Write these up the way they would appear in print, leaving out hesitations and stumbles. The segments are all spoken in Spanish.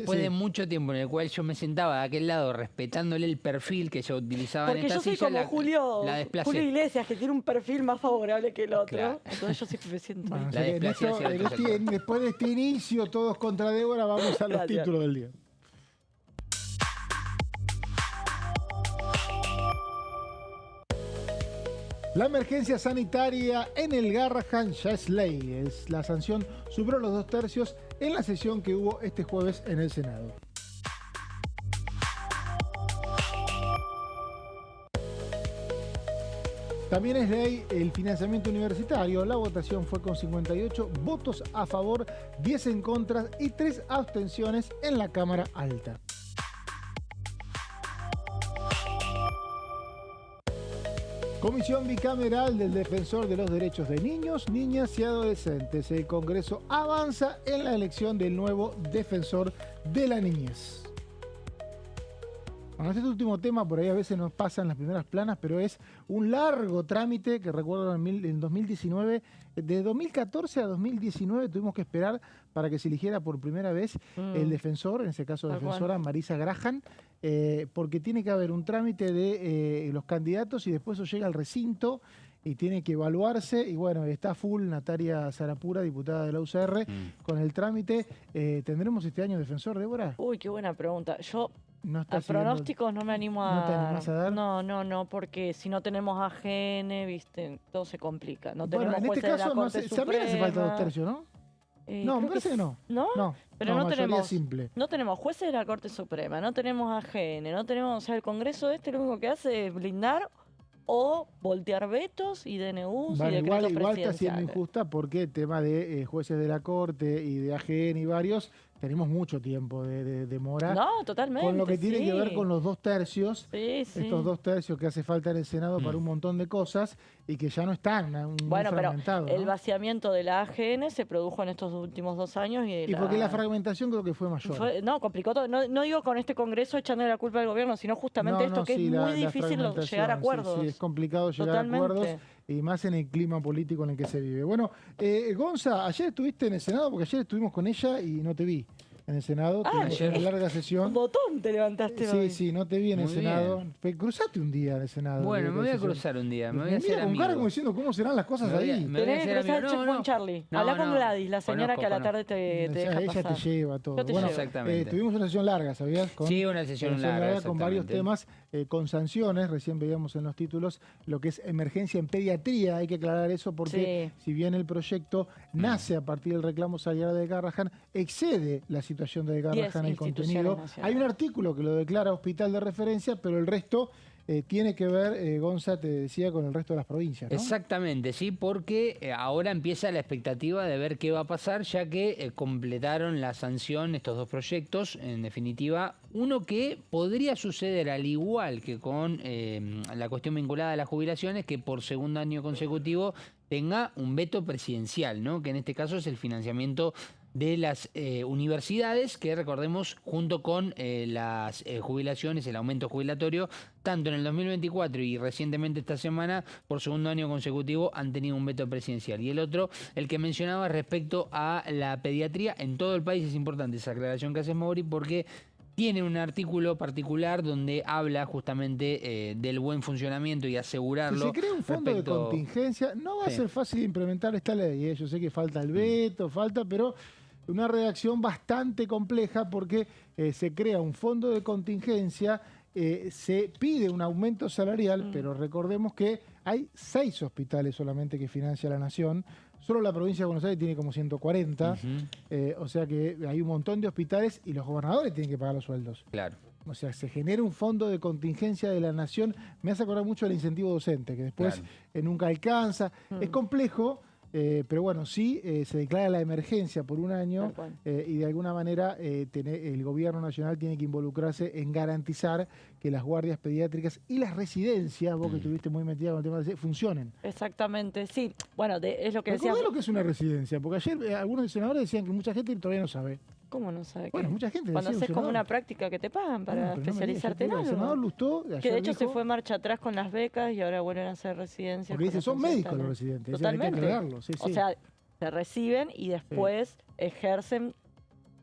Después de mucho tiempo en el cual yo me sentaba de aquel lado respetándole el perfil que yo utilizaba Porque en esta yo soy silla, como Julio Iglesias, que tiene un perfil más favorable que el otro. Claro. Entonces yo siempre me siento... Bueno, La desplacé hacia otro sector. después de este inicio, todos contra Débora, vamos a los Gracias. títulos del día. La emergencia sanitaria en el Garrahan ya es ley. La sanción superó los 2/3 en la sesión que hubo este jueves en el Senado. También es ley el financiamiento universitario. La votación fue con 58 votos a favor, 10 en contra y 3 abstenciones en la Cámara Alta. Comisión bicameral del Defensor de los Derechos de Niños, Niñas y Adolescentes. El Congreso avanza en la elección del nuevo Defensor de la Niñez. Bueno, este último tema por ahí a veces nos pasa en las primeras planas, pero es un largo trámite que recuerdo en 2019, de 2014 a 2019 tuvimos que esperar para que se eligiera por primera vez el defensor, en ese caso defensora Marisa Graham, porque tiene que haber un trámite de los candidatos y después eso llega al recinto y tiene que evaluarse, y bueno, está full Natalia Sarapura, diputada de la UCR, con el trámite. ¿Tendremos este año defensor, Débora? Uy, qué buena pregunta. Yo No a pronósticos no me animo a... ¿No te animás a dar? No, porque si no tenemos AGN, viste, todo se complica. No Bueno, tenemos en este jueces de la caso no Corte también hace falta Suprema. 2/3, ¿no? No, me parece que no. ¿No? No, pero no mayoría tenemos, simple. no tenemos jueces de la Corte Suprema, no tenemos AGN, no tenemos, o sea, el Congreso lo único que hace es blindar o voltear vetos y DNUs Bueno, y decretos igual está siendo presidenciales. injusta porque el tema de jueces de la Corte y de AGN y varios, tenemos mucho tiempo de demora. No, totalmente. Con lo que tiene que ver con los 2/3, Sí, sí. estos 2/3 que hace falta en el Senado para un montón de cosas y que ya no están muy Bueno, pero fragmentados, el ¿no? vaciamiento de la AGN se produjo en estos últimos 2 años. Y porque la fragmentación creo que fue mayor. No, complicó todo. No digo con este Congreso echándole la culpa al gobierno, sino justamente esto que sí, es muy la difícil fragmentación, llegar a acuerdos. Sí, es complicado llegar a acuerdos y más en el clima político en el que se vive. Bueno, Gonza, ayer estuviste en el Senado porque ayer estuvimos con ella y no te vi en el Senado. Tuvimos una larga sesión. Un botón te levantaste hoy. Sí, no te vi en el Muy Senado. Cruzaste un día en el Senado. Bueno, me voy a cruzar un día. Me voy a hacer Mira, con amigo. cara como diciendo cómo serán las cosas ahí. Tenés que cruzar el checkpoint, Charlie. Habla con Gladys, la señora que a la tarde te deja ella pasar. te lleva todo. Yo te Bueno, llevo. Exactamente. Tuvimos una sesión larga, ¿sabías? Sí, una sesión larga, con varios exactamente. temas, con sanciones. Recién veíamos en los títulos lo que es emergencia en pediatría. Hay que aclarar eso porque si bien el proyecto nace a partir del reclamo salarial de Garrahan, excede la situación de Garrahan en contenido. Hay un artículo que lo declara hospital de referencia, pero el resto tiene que ver, Gonza te decía, con el resto de las provincias, ¿no? Exactamente, sí, porque ahora empieza la expectativa de ver qué va a pasar, ya que completaron la sanción estos dos proyectos, en definitiva, uno que podría suceder al igual que con la cuestión vinculada a las jubilaciones, que por segundo año consecutivo tenga un veto presidencial, ¿no? Que en este caso es el financiamiento de las universidades, que recordemos, junto con las jubilaciones, el aumento jubilatorio, tanto en el 2024 y recientemente esta semana, por segundo año consecutivo, han tenido un veto presidencial. Y el otro, el que mencionaba respecto a la pediatría, en todo el país es importante esa aclaración que hace Mauri, porque tiene un artículo particular donde habla justamente del buen funcionamiento y asegurarlo. Si se crea un fondo de contingencia, no va a ser fácil implementar esta ley. Yo sé que falta el veto, pero una redacción bastante compleja porque se crea un fondo de contingencia, se pide un aumento salarial, pero recordemos que hay 6 hospitales solamente que financia la nación. Solo la provincia de Buenos Aires tiene como 140, o sea que hay un montón de hospitales y los gobernadores tienen que pagar los sueldos. Claro. O sea, se genera un fondo de contingencia de la nación. Me hace acordar mucho del incentivo docente, que después nunca alcanza. Es complejo, pero bueno, sí se declara la emergencia por un año y de alguna manera el gobierno nacional tiene que involucrarse en garantizar que las guardias pediátricas y las residencias, vos que estuviste muy metida con el tema de funcionen. Exactamente, sí. Bueno, es lo que decía. Recordá lo que es una residencia, porque ayer algunos senadores decían que mucha gente todavía no sabe. ¿Cómo no sabe? Bueno, mucha gente cuando decía haces como una práctica que te pagan para especializarte en algo. El senador Lustó que de hecho se fue marcha atrás con las becas y ahora vuelven a hacer residencias. Porque dice, son médicos los residentes. Totalmente. Hay que aclararlo. O sea, se reciben y después ejercen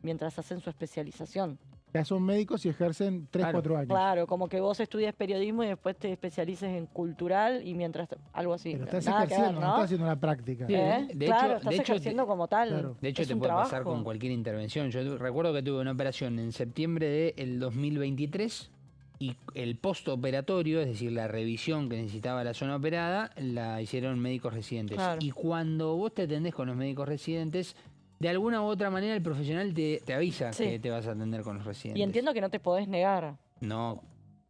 mientras hacen su especialización. Ya son médicos y ejercen 3, Claro, 4 años. Claro, como que vos estudies periodismo y después te especialices en cultural y mientras algo así. Pero estás Nada que ver, ejerciendo, no ¿no? estás haciendo la práctica. Sí, de Claro, hecho- estás de hecho, ejerciendo como tal. claro. De hecho, Es te un puede pasar trabajo. con cualquier intervención. Recuerdo que tuve una operación en septiembre del 2023 y el postoperatorio, es decir, la revisión que necesitaba la zona operada, la hicieron médicos residentes. Claro. Y cuando vos te atendés con los médicos residentes, de alguna u otra manera el profesional te avisa Sí. que te vas a atender con los residentes. Y entiendo que no te podés negar. No,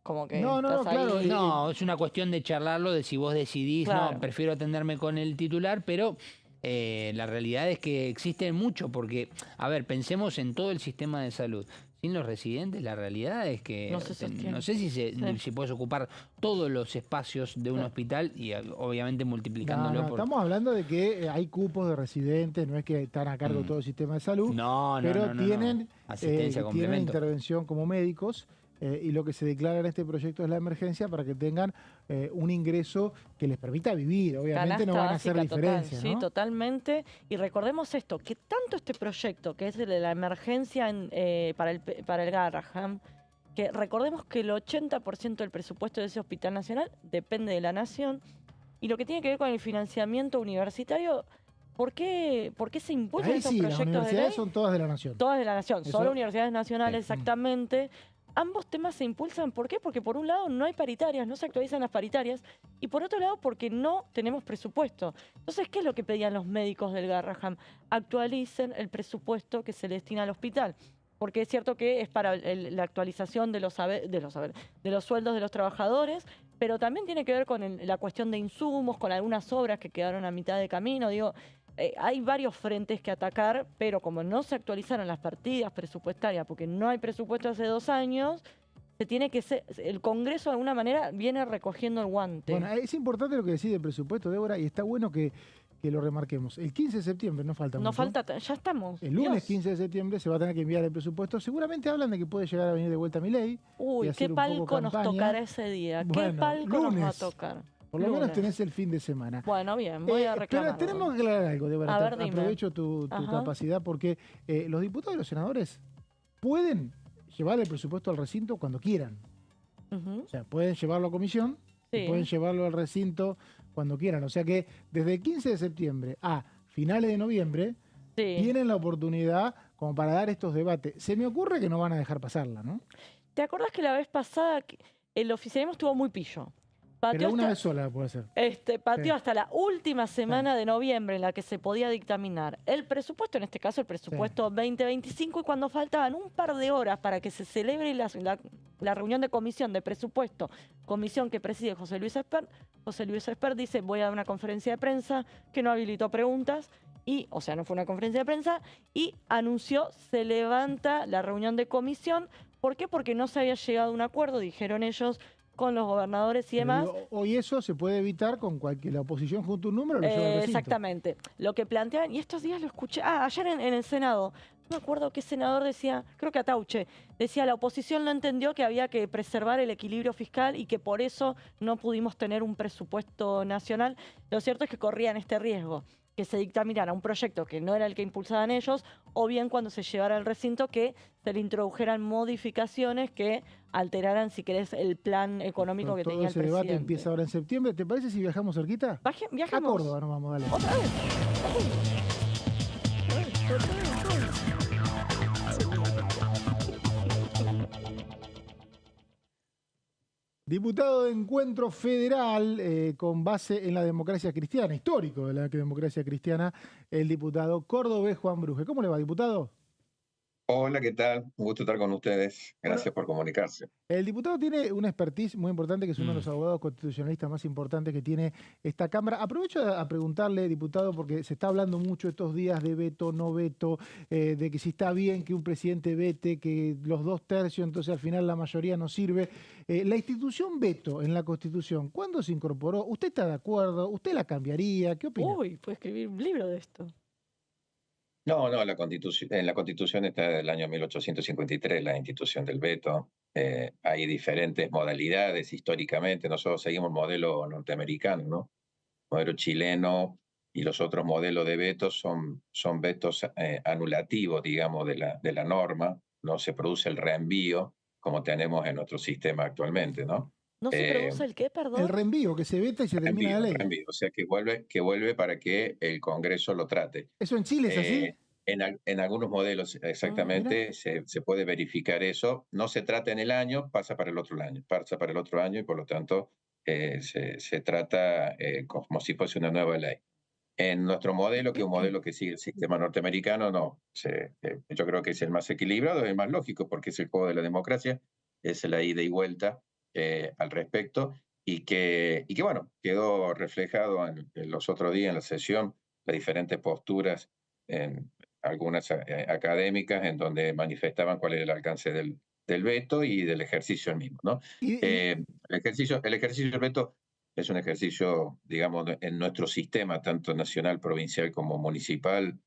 Como que No, estás claro, ahí. no, es una cuestión de charlarlo, de si vos decidís, Claro. no, prefiero atenderme con el titular, pero la realidad es que existen mucho, porque, a ver, pensemos en todo el sistema de salud. Sin los residentes, la realidad es que No se sostiene. no sé si, Sí. si puedes ocupar todos los espacios de un Sí. hospital y obviamente No, multiplicándolo no, por... estamos hablando de que hay cupos de residentes, no es que están a cargo de todo el sistema de salud, No, no, pero no, no, no. tienen, Asistencia, tienen complemento. intervención como médicos y lo que se declara en este proyecto es la emergencia para que tengan un ingreso que les permita vivir. Obviamente no Canasta van a hacer básica diferencia, total, ¿no? Sí, totalmente. Y recordemos esto, que tanto este proyecto, que es el de la emergencia para el Garrahan, que recordemos que el 80% del presupuesto de ese hospital nacional depende de la nación, y lo que tiene que ver con el financiamiento universitario, ¿por qué se impulsan Ahí estos sí, las proyectos de ley? universidades son todas de la nación. Todas de la nación, Eso- solo universidades nacionales, Sí. exactamente. Ambos temas se impulsan, ¿por qué? Porque por un lado no hay paritarias, no se actualizan las paritarias, y por otro lado porque no tenemos presupuesto. Entonces, ¿qué es lo que pedían los médicos del Garrahan? Actualicen el presupuesto que se le destina al hospital. Porque es cierto que es para la actualización de los sueldos de los trabajadores, pero también tiene que ver con la cuestión de insumos, con algunas obras que quedaron a mitad de camino. Digo, hay varios frentes que atacar, pero como no se actualizaron las partidas presupuestarias, porque no hay presupuesto hace 2 años, se tiene que el Congreso de alguna manera viene recogiendo el guante. Bueno, es importante lo que decide el presupuesto, Débora, y está bueno que lo remarquemos. El 15 de septiembre, no falta no mucho. falta, ya estamos. El lunes Dios. 15 de septiembre se va a tener que enviar el presupuesto. Seguramente hablan de que puede llegar a venir de vuelta Milei. y Uy, hacer qué un poco palco nos campaña. tocará ese día. ¿Qué Bueno, palco nos va a lunes. tocar? Por lo menos Lunes. tenés el fin de semana. Bueno, bien, voy a reclamar. Pero tenemos que aclarar algo, Débora. A ver, dime. Aprovecho tu Ajá. capacidad porque los diputados y los senadores pueden llevar el presupuesto al recinto cuando quieran. O sea, pueden llevarlo a comisión y Sí. pueden llevarlo al recinto cuando quieran. O sea que desde el 15 de septiembre a finales de noviembre Sí. tienen la oportunidad como para dar estos debates. Se me ocurre que no van a dejar pasarla, ¿no? ¿Te acordás que la vez pasada el oficialismo estuvo muy pillo? Pateó Pero una hasta- vez sola la puede hacer. pateó Sí. hasta la última semana de noviembre en la que se podía dictaminar el presupuesto, en este caso el presupuesto 2025, y cuando faltaban un par de horas para que se celebre la reunión de comisión de presupuesto, comisión que preside José Luis Espert dice, voy a dar una conferencia de prensa que no habilitó preguntas, o sea, no fue una conferencia de prensa, y anunció, se levanta la reunión de comisión. ¿Por qué? Porque no se había llegado a un acuerdo, dijeron ellos, con los gobernadores y Pero demás. digo, hoy eso se puede evitar con que la oposición junte un número y lo lleve al recinto. Exactamente. Lo que plantean, y estos días lo escuché, ayer en el Senado, no me acuerdo qué senador decía, creo que Atauche, decía la oposición no entendió que había que preservar el equilibrio fiscal y que por eso no pudimos tener un presupuesto nacional. Lo cierto es que corrían este riesgo, que se dictaminara un proyecto que no era el que impulsaban ellos, o bien cuando se llevara al recinto que se le introdujeran modificaciones que alteraran, si querés, el plan económico que Todo tenía el ese presidente. debate empieza ahora en septiembre. ¿Te parece si viajamos cerquita? A Viajemos. Córdoba nos vamos, dale. ¿Otra vez? Diputado de Encuentro Federal con base en la democracia cristiana, histórico de la democracia cristiana, el diputado cordobés Juan Bruje. ¿Cómo le va, diputado? Hola, ¿qué tal? Un gusto estar con ustedes. Gracias por comunicarse. El diputado tiene una expertise muy importante, que es uno de los abogados constitucionalistas más importantes que tiene esta Cámara. Aprovecho a preguntarle, diputado, porque se está hablando mucho estos días de veto, no veto, de que si está bien que un presidente vete, que los 2/3, entonces al final la mayoría no sirve. La institución veto en la Constitución, ¿cuándo se incorporó? ¿Usted está de acuerdo? ¿Usted la cambiaría? ¿Qué opina? Uy, puede escribir un libro de esto. No, en la Constitución está del año 1853, la institución del veto. Hay diferentes modalidades históricamente. Nosotros seguimos el modelo norteamericano, ¿no? Modelo chileno, y los otros modelos de vetos son vetos anulativos, digamos, de la norma. No se produce el reenvío como tenemos en nuestro sistema actualmente, ¿no? ¿No se Eh, produce el qué, El perdón? reenvío que se veta y se termina la ley. reenvío, o sea, que vuelve para que el Congreso lo trate. ¿Eso en Chile es así? En algunos modelos Mira. exactamente se puede verificar eso. No se trata en el año, pasa para el otro año, pasa para el otro año y por lo tanto se trata como si fuese una nueva ley. En nuestro modelo, que es un modelo que sigue el sistema norteamericano, no. Yo creo que es el más equilibrado, el más lógico, porque es el juego de la democracia, es la ida y vuelta al respecto, y que, bueno, quedó reflejado en los otros días en la sesión, las diferentes posturas, en algunas académicas, en donde manifestaban cuál era el alcance del veto y del ejercicio mismo, ¿no? Y El ejercicio del veto es un ejercicio, digamos, en nuestro sistema, tanto nacional, provincial como municipal,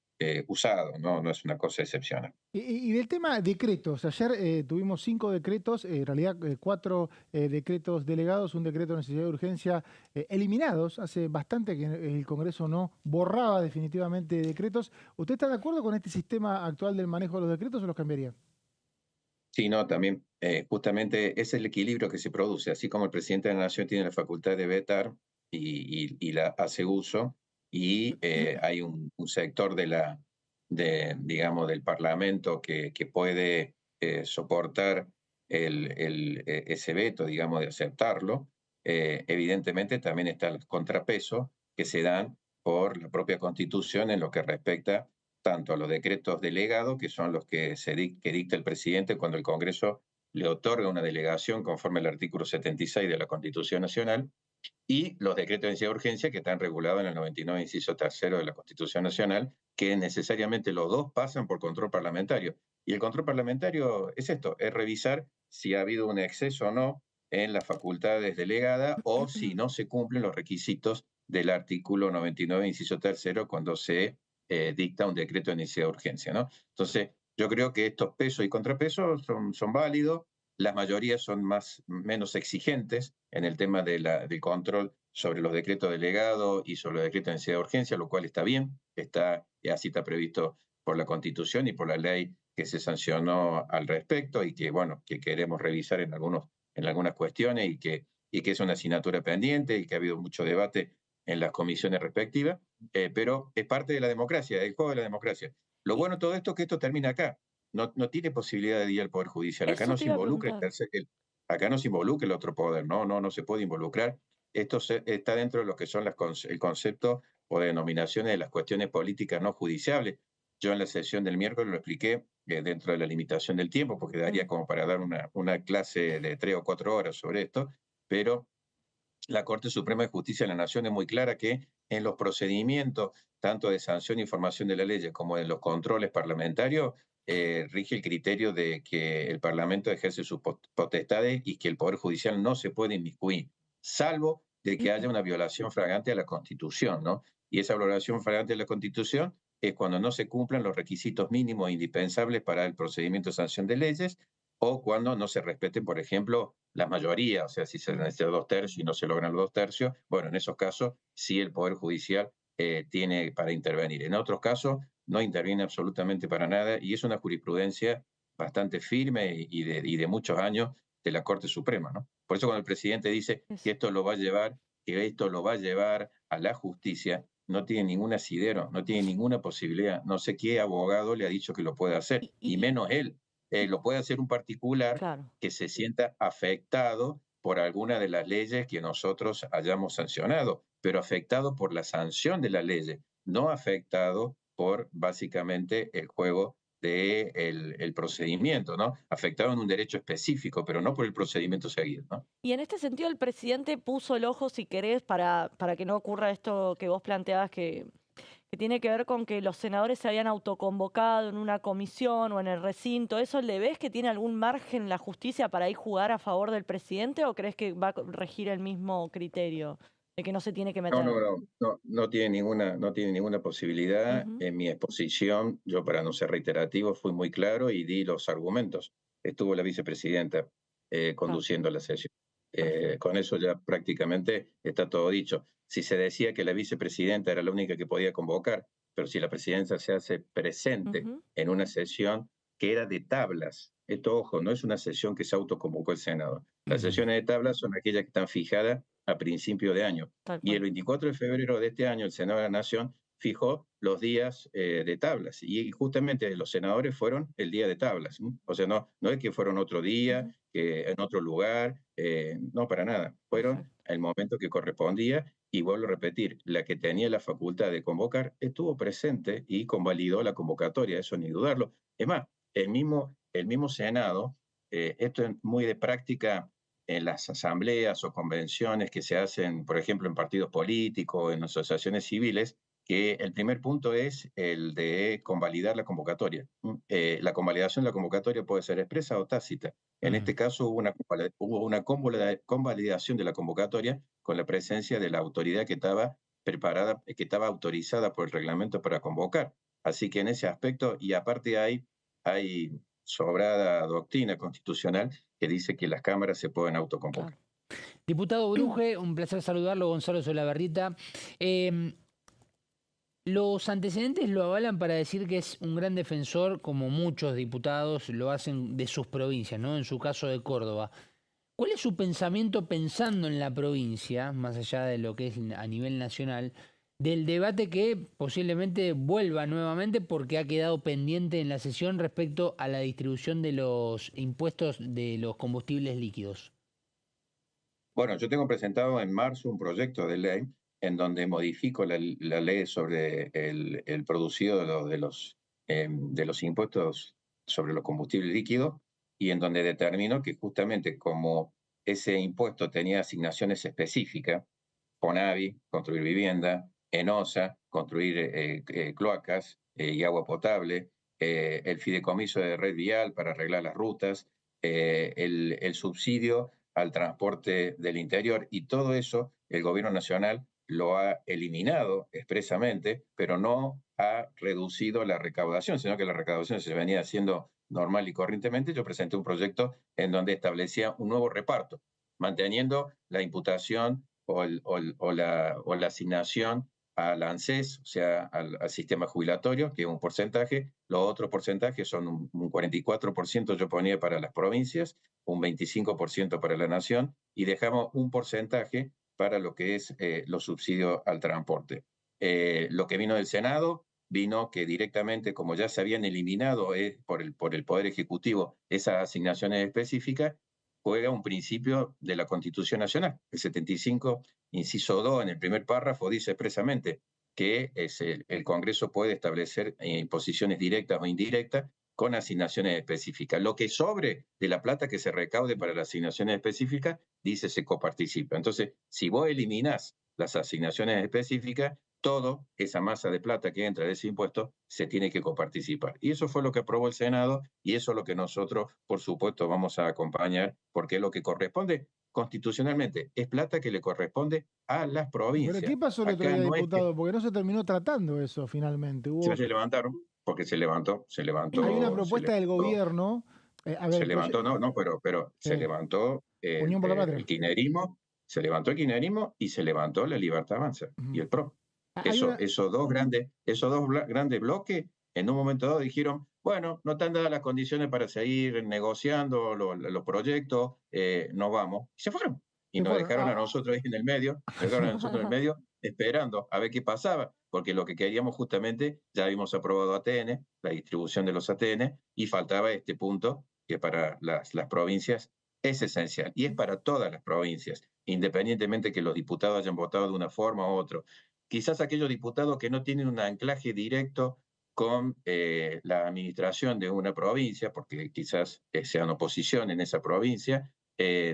usado, ¿no? No es una cosa excepcional. y del tema decretos, ayer tuvimos 5 decretos, en realidad 4 decretos delegados, un decreto de necesidad de urgencia eliminados. Hace bastante que el Congreso no borraba definitivamente decretos. ¿Usted está de acuerdo con este sistema actual del manejo de los decretos o los cambiaría? Sí, no, también justamente es el equilibrio que se produce, así como el presidente de la Nación tiene la facultad de vetar y la hace uso, y hay un sector digamos, del Parlamento que puede soportar ese veto, digamos, de aceptarlo. Evidentemente también están los contrapesos que se dan por la propia Constitución en lo que respecta tanto a los decretos delegados, que son los que dicta el presidente cuando el Congreso le otorga una delegación conforme al artículo 76 de la Constitución Nacional, y los decretos de necesidad de urgencia que están regulados en el 99, inciso tercero de la Constitución Nacional, que necesariamente los dos pasan por control parlamentario. Y el control parlamentario es esto, es revisar si ha habido un exceso o no en las facultades delegadas o si no se cumplen los requisitos del artículo 99, inciso tercero, cuando se dicta un decreto de necesidad de urgencia, ¿no? Entonces, yo creo que estos pesos y contrapesos son válidos, las mayorías son menos exigentes en el tema del control sobre los decretos delegados y sobre los decretos de necesidad de urgencia, lo cual está bien, así está previsto por la Constitución y por la ley que se sancionó al respecto y que, bueno, que queremos revisar en algunas cuestiones y que es una asignatura pendiente y que ha habido mucho debate en las comisiones respectivas, pero es parte de la democracia, del juego de la democracia. Lo Y bueno de todo esto es que esto termina acá. No tiene posibilidad de ir al Poder Judicial. Acá eso no te se iba a involucra preguntar. acá no se involucra el otro poder, no se puede involucrar. Esto está dentro de lo que son el concepto o denominaciones de las cuestiones políticas no judiciables. Yo en la sesión del miércoles lo expliqué dentro de la limitación del tiempo, porque daría Mm. como para dar una clase de 3 o 4 horas sobre esto, pero la Corte Suprema de Justicia de la Nación es muy clara que en los procedimientos, tanto de sanción e información de la ley como en los controles parlamentarios, rige el criterio de que el Parlamento ejerce sus potestades y que el Poder Judicial no se puede inmiscuir, salvo de que haya una violación flagrante a la Constitución, ¿no? Y esa violación flagrante a la Constitución es cuando no se cumplan los requisitos mínimos e indispensables para el procedimiento de sanción de leyes, o cuando no se respeten, por ejemplo, la mayoría, o sea, si se necesitan 2 tercios y no se logran los 2 tercios, bueno, en esos casos sí el Poder Judicial tiene para intervenir. En otros casos no interviene absolutamente para nada y es una jurisprudencia bastante firme y de muchos años de la Corte Suprema, ¿no? Por eso cuando el presidente dice que Es- esto lo va a llevar a la justicia, no tiene ningún asidero, no tiene ninguna posibilidad. No sé qué abogado le ha dicho que lo puede hacer, y, y y- menos él. y- Lo puede hacer un particular claro. que se sienta afectado por alguna de las leyes que nosotros hayamos sancionado, pero afectado por la sanción de las leyes, no afectado por básicamente el juego del procedimiento, ¿no? Afectado en un derecho específico, pero no por el procedimiento seguido, ¿no? Y en este sentido, el presidente puso el ojo, si querés, para que no ocurra esto que vos planteabas, que tiene que ver con que los senadores se habían autoconvocado en una comisión o en el recinto. ¿Eso le ves que tiene algún margen la justicia para ir jugar a favor del presidente o crees que va a regir el mismo criterio de que no se tiene que No, meter? no, no, no tiene ninguna posibilidad. Ujú. En mi exposición, yo para no ser reiterativo, fui muy claro y di los argumentos. Estuvo la vicepresidenta Claro. conduciendo la sesión. Con eso ya prácticamente está todo dicho. Si se decía que la vicepresidenta era la única que podía convocar, pero si la presidencia se hace presente Ujú, en una sesión que era de tablas, esto, ojo, no es una sesión que se autoconvocó el Senado. Las Ujú. sesiones de tablas son aquellas que están fijadas a principio de año. tal Y el cual. 24 de febrero de este año, el Senado de la Nación fijó los días de tablas. Y justamente los senadores fueron el día de tablas. ¿No? O sea, no es que fueron otro día, Ujú, que en otro lugar, no, para nada. Fueron perfecto. el momento que correspondía y vuelvo a repetir, la que tenía la facultad de convocar estuvo presente y convalidó la convocatoria, eso ni dudarlo. Es más, el mismo Senado, esto es muy de práctica en las asambleas o convenciones que se hacen, por ejemplo, en partidos políticos, en asociaciones civiles, que el primer punto es el de convalidar la convocatoria. La convalidación de la convocatoria puede ser expresa o tácita. En Ujú. este caso hubo una convalidación de la convocatoria con la presencia de la autoridad que estaba preparada, que estaba autorizada por el reglamento para convocar. Así que en ese aspecto, y aparte hay sobrada doctrina constitucional que dice que las cámaras se pueden autoconvocar. Claro. Diputado Bruje, un placer saludarlo, Gonzalo Solabarrieta. Eh, los antecedentes lo avalan para decir que es un gran defensor, como muchos diputados lo hacen de sus provincias, ¿no? En su caso de Córdoba. ¿Cuál es su pensamiento pensando en la provincia, más allá de lo que es a nivel nacional, del debate que posiblemente vuelva nuevamente porque ha quedado pendiente en la sesión respecto a la distribución de los impuestos de los combustibles líquidos? Bueno, yo tengo presentado en marzo un proyecto de ley en donde modifico la ley sobre el producido de los impuestos sobre los combustibles líquidos y en donde determino que justamente como ese impuesto tenía asignaciones específicas, Fonavi, construir vivienda, ENOSA, construir cloacas y agua potable, el fideicomiso de red vial para arreglar las rutas, el subsidio al transporte del interior y todo eso el gobierno nacional lo ha eliminado expresamente, pero no ha reducido la recaudación, sino que la recaudación se venía haciendo normal y corrientemente. Yo presenté un proyecto en donde establecía un nuevo reparto, manteniendo la imputación o la asignación al ANSES, o sea, al sistema jubilatorio, que es un porcentaje. Los otros porcentajes son un 44% yo ponía para las provincias, un 25% para la nación, y dejamos un porcentaje para lo que es los subsidios al transporte. Lo que vino del Senado vino que directamente, como ya se habían eliminado por el Poder Ejecutivo esas asignaciones específicas, juega un principio de la Constitución Nacional. El 75, inciso 2, en el primer párrafo, dice expresamente que el Congreso puede establecer imposiciones directas o indirectas con asignaciones específicas. Lo que sobre de la plata que se recaude para las asignaciones específicas, dice se coparticipa. Entonces, si vos eliminás las asignaciones específicas, toda esa masa de plata que entra de ese impuesto se tiene que coparticipar. Y eso fue lo que aprobó el Senado y eso es lo que nosotros, por supuesto, vamos a acompañar porque es lo que corresponde constitucionalmente. Es plata que le corresponde a las Pero ¿qué provincias. pasó el otro Acá día, no es que diputado? Porque no se terminó tratando eso finalmente. ya se levantaron, porque se levantó, se Hay una levantó, se propuesta del levantó, gobierno, a ver, se levantó, no, pero se levantó Unión por la el Patria. kirchnerismo, se levantó el kirchnerismo y se levantó la Libertad Avanza y Ujú. el PRO. Hay una, Esos dos grandes bloques, en un momento dado dijeron, bueno, no están dadas las condiciones para seguir negociando los proyectos, no vamos. Y se fueron. Y se nos fueron. dejaron a nosotros ahí en el medio, nos dejaron a nosotros en el medio, esperando a ver qué pasaba, porque lo que queríamos justamente, ya habíamos aprobado ATN, la distribución de los ATN, y faltaba este punto que para las provincias es esencial, y es para todas las provincias, independientemente que los diputados hayan votado de una forma u otra. Quizás aquellos diputados que no tienen un anclaje directo con la administración de una provincia, porque quizás sean oposición en esa provincia,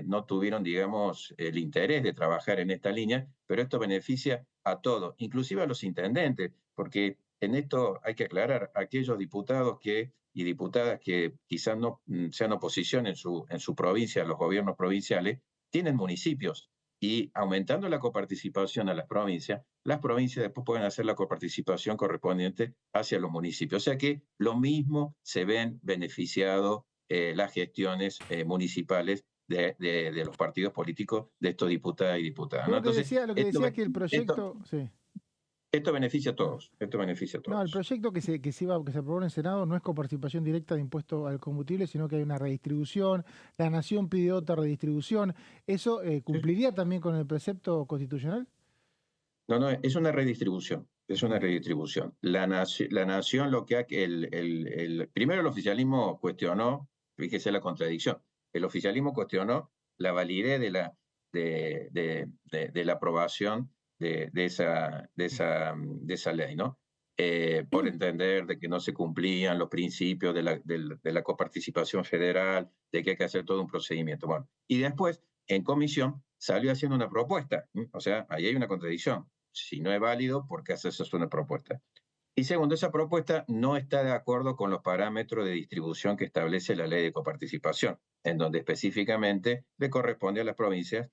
no tuvieron, digamos, el interés de trabajar en esta línea, pero esto beneficia a todos, inclusive a los intendentes, porque en esto hay que aclarar, aquellos diputados y diputadas que quizás no sean oposición en su provincia, los gobiernos provinciales, tienen municipios y aumentando la coparticipación a las provincias después pueden hacer la coparticipación correspondiente hacia los municipios. O sea que lo mismo se ven beneficiados las gestiones municipales de los partidos políticos de estos diputados y diputadas, ¿no? Lo que Entonces, decía que el proyecto... sí. Esto beneficia a todos, esto beneficia a todos. No, el proyecto que se aprobó en el Senado no es coparticipación directa de impuesto al combustible, sino que hay una redistribución. La Nación pidió otra redistribución. ¿Eso cumpliría también con el precepto constitucional? No, es una redistribución. Es una redistribución. La nación lo que primero el oficialismo cuestionó, fíjese la contradicción, el oficialismo cuestionó la validez de la aprobación de esa ley, ¿no? Por entender de que no se cumplían los principios de la coparticipación federal, de que hay que hacer todo un procedimiento. Bueno, y después, en comisión, salió haciendo una propuesta. O sea, ahí hay una contradicción. Si no es válido, ¿por qué haces una propuesta? Y segundo, esa propuesta no está de acuerdo con los parámetros de distribución que establece la ley de coparticipación, en donde específicamente le corresponde a las provincias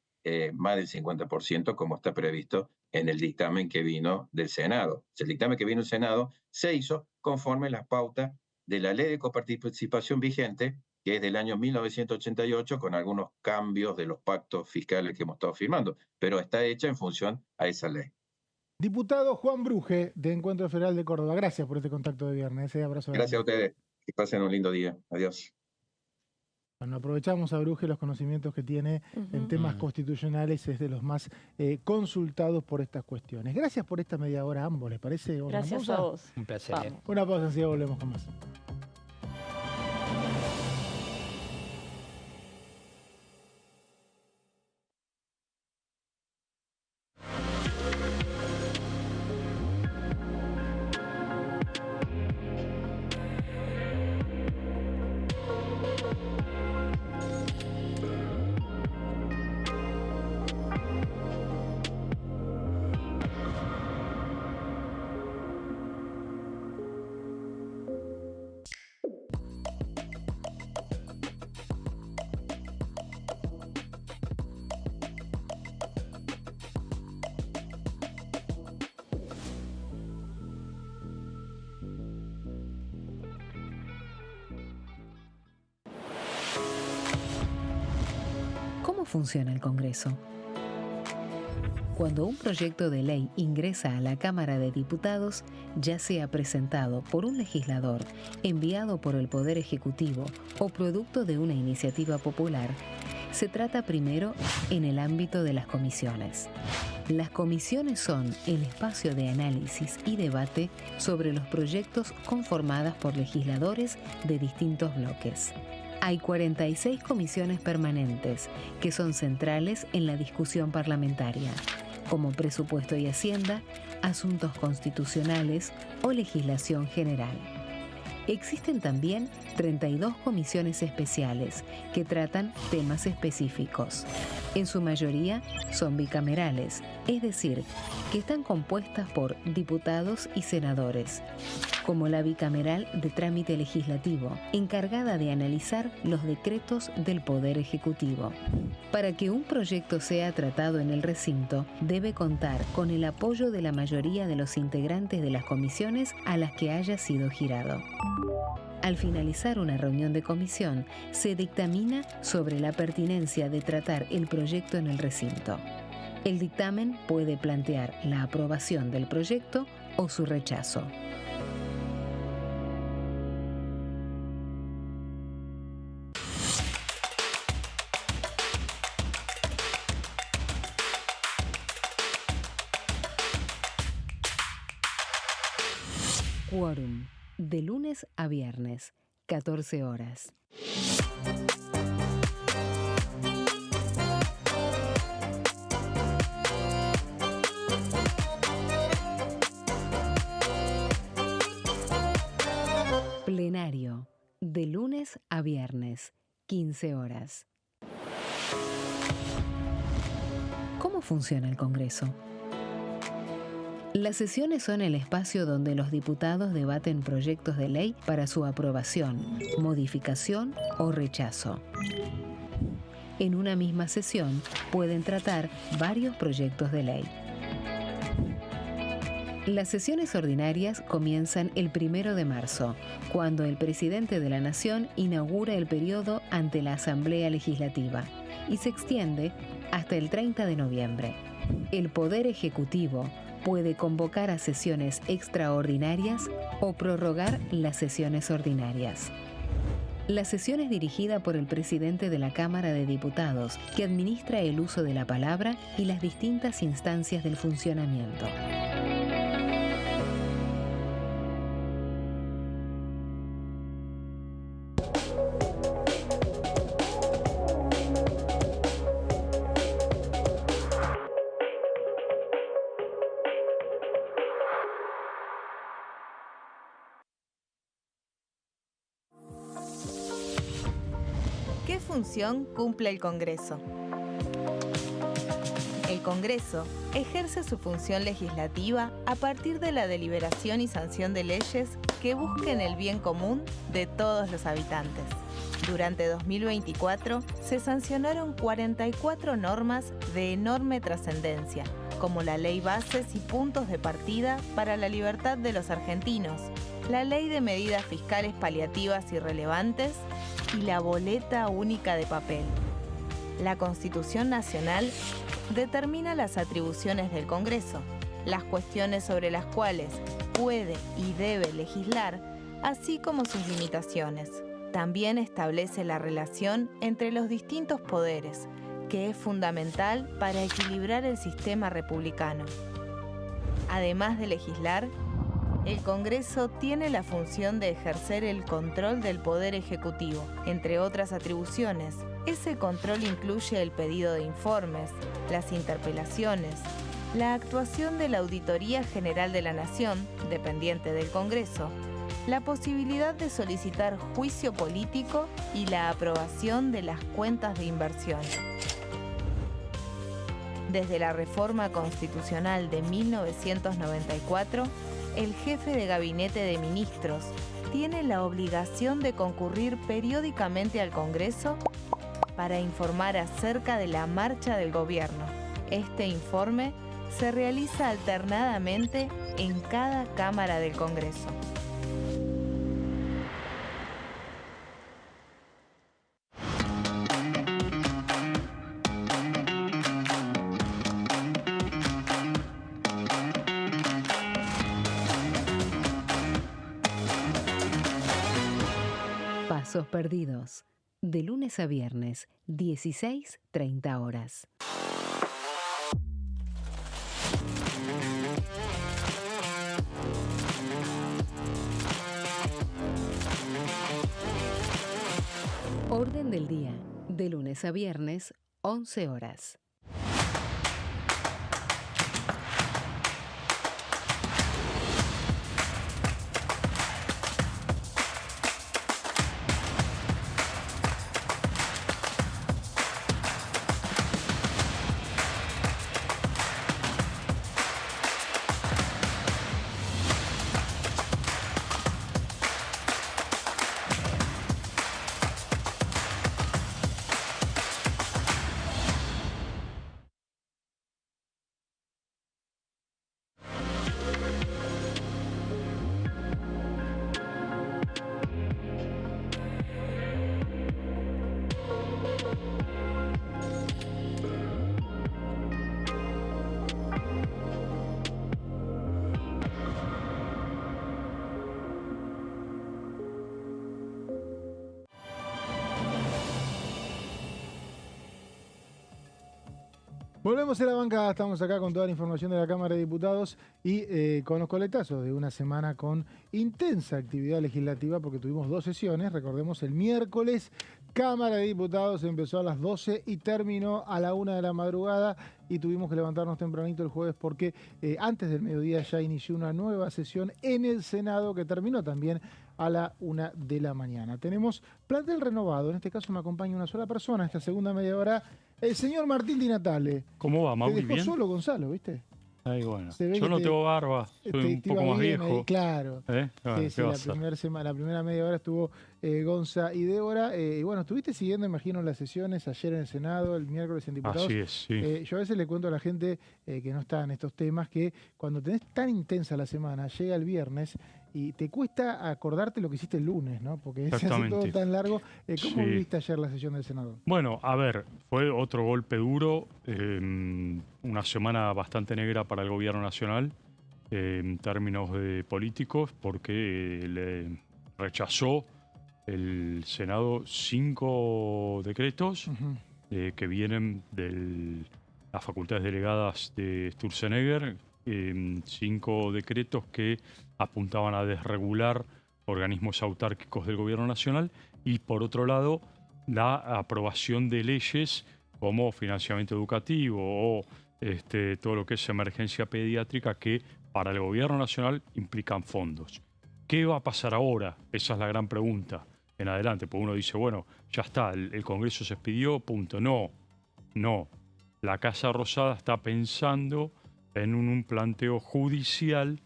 más del 50%, como está previsto en el dictamen que vino del Senado. El dictamen que vino del Senado se hizo conforme las pautas de la ley de coparticipación vigente, que es del año 1988, con algunos cambios de los pactos fiscales que hemos estado firmando, pero está hecha en función a esa ley. Diputado Juan Bruje, de Encuentro Federal de Córdoba, gracias por este contacto de viernes. Abrazo. Gracias a ustedes. Que pasen un lindo día. Adiós. Bueno, aprovechamos a Bruje los conocimientos que tiene en temas constitucionales, es de los más consultados por estas cuestiones. Gracias por esta media hora a ambos, ¿les parece? Gracias a vos. Un placer. Vamos. Una pausa, enseguida volvemos con más. ¿Cómo funciona el Congreso? Cuando un proyecto de ley ingresa a la Cámara de Diputados, ya sea presentado por un legislador, enviado por el Poder Ejecutivo o producto de una iniciativa popular, se trata primero en el ámbito de las comisiones. Las comisiones son el espacio de análisis y debate sobre los proyectos conformadas por legisladores de distintos bloques. Hay 46 comisiones permanentes que son centrales en la discusión parlamentaria, como Presupuesto y Hacienda, Asuntos Constitucionales o Legislación General. Existen también 32 comisiones especiales que tratan temas específicos. En su mayoría son bicamerales, es decir, que están compuestas por diputados y senadores, como la bicameral de trámite legislativo, encargada de analizar los decretos del Poder Ejecutivo. Para que un proyecto sea tratado en el recinto, debe contar con el apoyo de la mayoría de los integrantes de las comisiones a las que haya sido girado. Al finalizar una reunión de comisión, se dictamina sobre la pertinencia de tratar el proyecto en el recinto. El dictamen puede plantear la aprobación del proyecto o su rechazo. Quórum. De lunes a viernes, 14 horas. Plenario. De lunes a viernes, 15 horas. ¿Cómo funciona el Congreso? Las sesiones son el espacio donde los diputados debaten proyectos de ley para su aprobación, modificación o rechazo. En una misma sesión pueden tratar varios proyectos de ley. Las sesiones ordinarias comienzan el 1 de marzo, cuando el presidente de la Nación inaugura el periodo ante la Asamblea Legislativa. y se extiende hasta el 30 de noviembre. El Poder Ejecutivo puede convocar a sesiones extraordinarias o prorrogar las sesiones ordinarias. La sesión es dirigida por el presidente de la Cámara de Diputados, que administra el uso de la palabra y las distintas instancias del funcionamiento. ¿Qué función cumple el Congreso? El Congreso ejerce su función legislativa a partir de la deliberación y sanción de leyes que busquen el bien común de todos los habitantes. Durante 2024 se sancionaron 44 normas de enorme trascendencia, como la Ley Bases y Puntos de Partida para la Libertad de los Argentinos, la Ley de Medidas Fiscales Paliativas y Relevantes y la Boleta Única de Papel. La Constitución Nacional determina las atribuciones del Congreso, las cuestiones sobre las cuales puede y debe legislar, así como sus limitaciones. También establece la relación entre los distintos poderes, que es fundamental para equilibrar el sistema republicano. Además de legislar, el Congreso tiene la función de ejercer el control del Poder Ejecutivo. Entre otras atribuciones, ese control incluye el pedido de informes, las interpelaciones, la actuación de la Auditoría General de la Nación, dependiente del Congreso, la posibilidad de solicitar juicio político y la aprobación de las cuentas de inversión. Desde la reforma constitucional de 1994, el jefe de gabinete de ministros tiene la obligación de concurrir periódicamente al Congreso para informar acerca de la marcha del gobierno. Este informe se realiza alternadamente en cada Cámara del Congreso. Pasos perdidos. De lunes a viernes, 16:30 horas. Orden del día. De lunes a viernes, 11 horas. Volvemos a la banca, estamos acá con toda la información de la Cámara de Diputados y con los coletazos de una semana con intensa actividad legislativa porque tuvimos 2 sesiones. Recordemos, el miércoles Cámara de Diputados empezó a las 12 y terminó a la 1 de la madrugada y tuvimos que levantarnos tempranito el jueves porque antes del mediodía ya inició una nueva sesión en el Senado que terminó también a la 1 de la mañana. Tenemos plantel renovado, en este caso me acompaña una sola persona, esta segunda media hora, el señor Martín Di Natale. ¿Cómo va, Mauri? Te dejó ¿Bien? solo Gonzalo, ¿viste? Ay, bueno. Se Yo no tengo barba, soy un poco más viejo. Ahí, claro. Bueno, Sí, sí, la primera media hora estuvo Gonza y Débora. Y bueno, estuviste siguiendo, imagino, las sesiones ayer en el Senado, el miércoles en Diputados. Así es, sí. Yo a veces le cuento a la gente que no está en estos temas que cuando tenés tan intensa la semana, llega el viernes y te cuesta acordarte lo que hiciste el lunes, ¿no? Porque se hace todo Exactamente. tan largo. ¿Cómo Sí. viviste ayer la sesión del Senado? Bueno, a ver, fue otro golpe duro, una semana bastante negra para el gobierno nacional en términos de políticos, porque le rechazó el Senado 5 decretos Ujú. que vienen de las facultades delegadas de Sturzenegger, 5 decretos que apuntaban a desregular organismos autárquicos del gobierno nacional y, por otro lado, la aprobación de leyes como financiamiento educativo o todo lo que es emergencia pediátrica que para el gobierno nacional implican fondos. ¿Qué va a pasar ahora? Esa es la gran pregunta en adelante, porque uno dice, bueno, ya está, el Congreso se expidió, punto. No. La Casa Rosada está pensando en un planteo judicial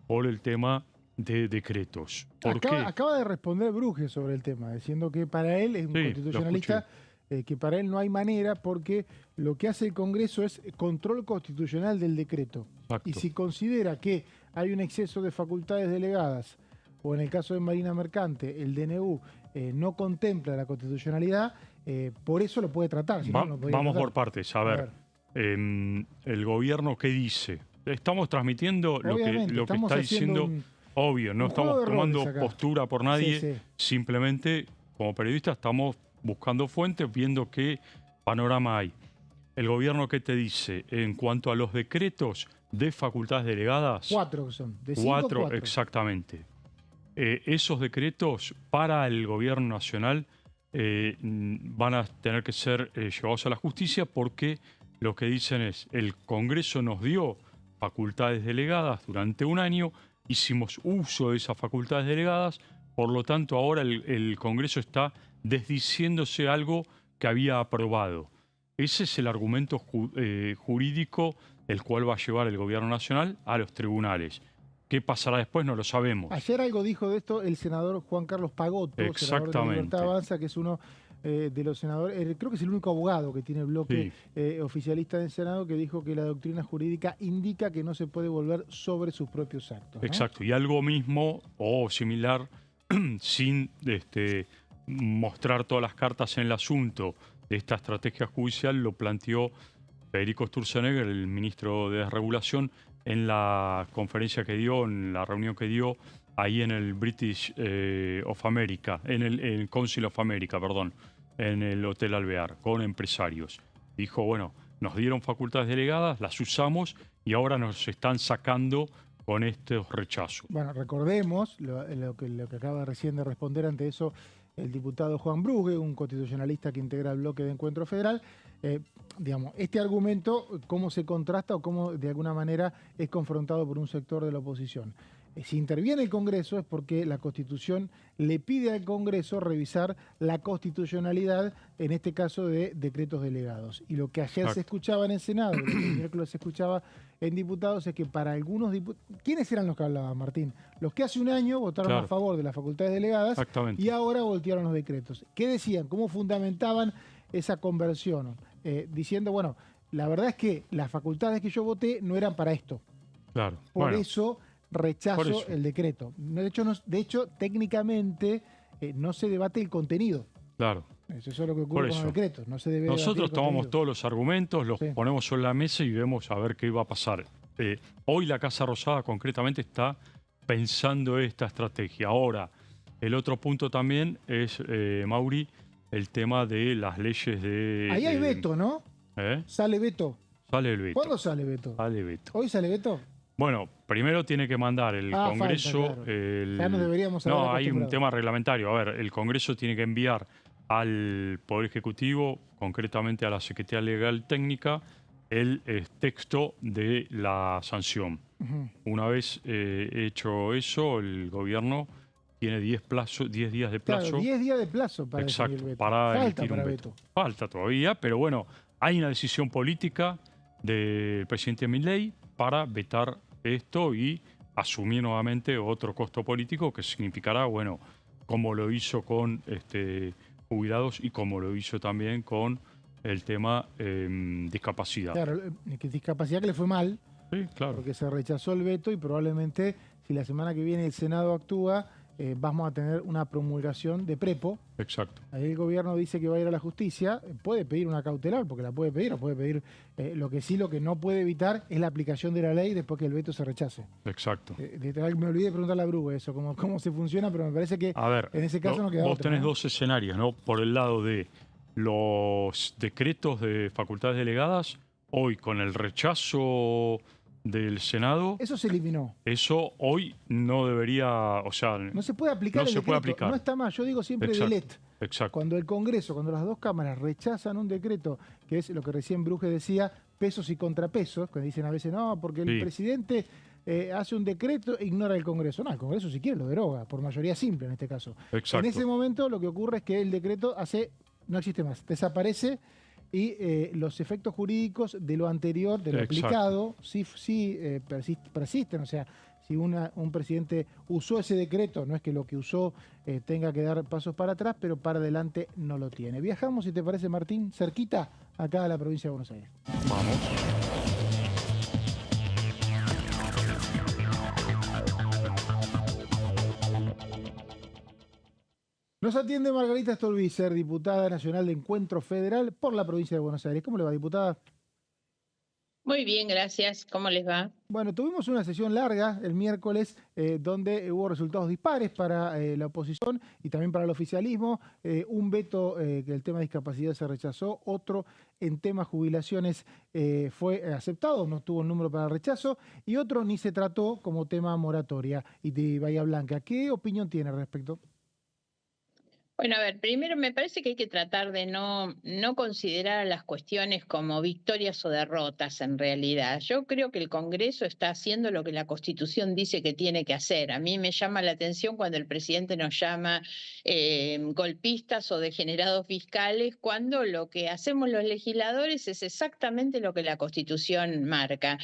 por el tema de decretos. ¿Por qué? Acaba de responder Bruges sobre el tema, diciendo que para él, es un Sí, constitucionalista, que para él no hay manera porque lo que hace el Congreso es control constitucional del decreto. Exacto. Y si considera que hay un exceso de facultades delegadas, o en el caso de Marina Mercante, el DNU no contempla la constitucionalidad, por eso lo puede tratar. Si no, no podría Vamos tratar. por partes. A ver, el gobierno, ¿qué dice? Estamos transmitiendo lo que estamos está haciendo diciendo, obvio, no un juego estamos de tomando roles acá. postura por nadie, Sí. simplemente como periodistas estamos buscando fuentes, viendo qué panorama hay. El gobierno, ¿qué te dice? En cuanto a los decretos de facultades delegadas, 4 que son, de 5 4, exactamente. Esos decretos para el gobierno nacional van a tener que ser llevados a la justicia porque lo que dicen es, el Congreso nos dio facultades delegadas durante un año, hicimos uso de esas facultades delegadas, por lo tanto ahora el Congreso está desdiciéndose algo que había aprobado. Ese es el argumento jurídico el cual va a llevar el gobierno nacional a los tribunales. ¿Qué pasará después? No lo sabemos. Ayer algo dijo de esto el senador Juan Carlos Pagotto, senador de Libertad Avanza, que es uno de los senadores, creo que es el único abogado que tiene bloque oficialista del Senado, que dijo que la doctrina jurídica indica que no se puede volver sobre sus propios actos, ¿no? Exacto, y algo mismo o similar, sin mostrar todas las cartas en el asunto de esta estrategia judicial, lo planteó Federico Sturzenegger, el ministro de Desregulación, en la conferencia que dio, en la reunión que dio ahí en el British of America, en el Council of America, perdón, en el Hotel Alvear, con empresarios. Dijo, bueno, nos dieron facultades delegadas, las usamos y ahora nos están sacando con estos rechazos. Bueno, recordemos lo que acaba recién de responder ante eso el diputado Juan Bruges, un constitucionalista que integra el bloque de Encuentro Federal. Digamos, este argumento, cómo se contrasta o cómo de alguna manera es confrontado por un sector de la oposición. Si interviene el Congreso es porque la Constitución le pide al Congreso revisar la constitucionalidad, en este caso de decretos delegados. Y lo que ayer se escuchaba en el Senado, lo que el miércoles se escuchaba en diputados, es que para algunos diputados... ¿Quiénes eran los que hablaban, Martín? Los que hace un año votaron a favor de las facultades delegadas y ahora voltearon los decretos. ¿Qué decían? ¿Cómo fundamentaban esa conversión? Diciendo, bueno, la verdad es que las facultades que yo voté no eran para esto. Claro. Por eso rechazo el decreto. De hecho, técnicamente no se debate el contenido. Claro. Eso es lo que ocurre con los decretos. No se debe Nosotros tomamos todos los argumentos, los ponemos sobre la mesa y vemos a ver qué va a pasar. Hoy la Casa Rosada concretamente está pensando esta estrategia. Ahora, el otro punto también es, Mauri, el tema de las leyes de... Ahí hay veto, ¿no? ¿Sale veto? Sale el veto. ¿Cuándo sale veto? Sale veto. ¿Hoy sale veto? Bueno, primero tiene que mandar el Congreso... Falta, claro. Ya nos deberíamos haber hay un tema reglamentario. A ver, el Congreso tiene que enviar al Poder Ejecutivo, concretamente a la Secretaría Legal Técnica, el texto de la sanción. Una vez hecho eso, el gobierno tiene 10 días de plazo. Claro, 10 días de plazo para exacto, el veto. para Falta emitir para un veto. veto. Falta todavía, pero bueno, hay una decisión política del presidente Milei para vetar esto y asumir nuevamente otro costo político que significará, bueno, como lo hizo con jubilados y como lo hizo también con el tema discapacidad. Claro, discapacidad que le fue mal, sí, claro, porque se rechazó el veto y probablemente si la semana que viene el Senado actúa, vamos a tener una promulgación de prepo. Exacto. Ahí el gobierno dice que va a ir a la justicia, puede pedir una cautelar, porque la puede pedir, lo que no puede evitar es la aplicación de la ley después que el veto se rechace. Exacto. Me olvidé de preguntarle a Bru eso, cómo se funciona, pero me parece que A ver, en ese caso no queda vos otra, tenés ¿no? dos escenarios, ¿no? Por el lado de los decretos de facultades delegadas, hoy con el rechazo del Senado, Eso se eliminó. eso hoy no debería, o sea, No se puede aplicar no el se puede decreto, aplicar. no está más. Yo digo siempre Exacto, delete. exacto. Cuando el Congreso, cuando las dos cámaras rechazan un decreto, que es lo que recién Bruje decía, pesos y contrapesos, que dicen a veces, no, porque el Sí. presidente hace un decreto e ignora el Congreso. No, el Congreso si quiere lo deroga, por mayoría simple en este caso. Exacto. En ese momento lo que ocurre es que el decreto no existe más, desaparece y los efectos jurídicos de lo anterior, de lo Exacto. aplicado, persisten. O sea, si un presidente usó ese decreto, no es que lo que usó tenga que dar pasos para atrás, pero para adelante no lo tiene. Viajamos, si te parece, Martín, cerquita acá a la provincia de Buenos Aires. Vamos. Nos atiende Margarita Stolbizer, diputada nacional de Encuentro Federal por la provincia de Buenos Aires. ¿Cómo le va, diputada? Muy bien, gracias. ¿Cómo les va? Bueno, tuvimos una sesión larga el miércoles donde hubo resultados dispares para la oposición y también para el oficialismo. Un veto que el tema de discapacidad se rechazó, otro en tema jubilaciones fue aceptado, no tuvo el número para el rechazo, y otro ni se trató como tema moratoria y de Bahía Blanca. ¿Qué opinión tiene al respecto? Bueno, a ver, primero me parece que hay que tratar de no considerar a las cuestiones como victorias o derrotas en realidad. Yo creo que el Congreso está haciendo lo que la Constitución dice que tiene que hacer. A mí me llama la atención cuando el presidente nos llama golpistas o degenerados fiscales, cuando lo que hacemos los legisladores es exactamente lo que la Constitución marca.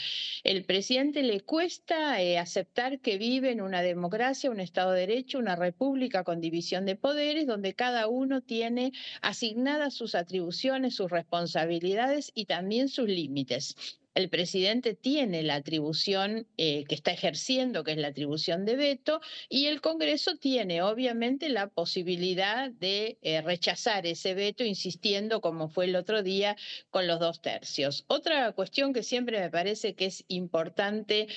El presidente le cuesta aceptar que vive en una democracia, un Estado de Derecho, una república con división de poderes, donde cada uno tiene asignadas sus atribuciones, sus responsabilidades y también sus límites. El presidente tiene la atribución que está ejerciendo, que es la atribución de veto, y el Congreso tiene obviamente la posibilidad de rechazar ese veto, insistiendo como fue el otro día con los 2/3. Otra cuestión que siempre me parece que es importante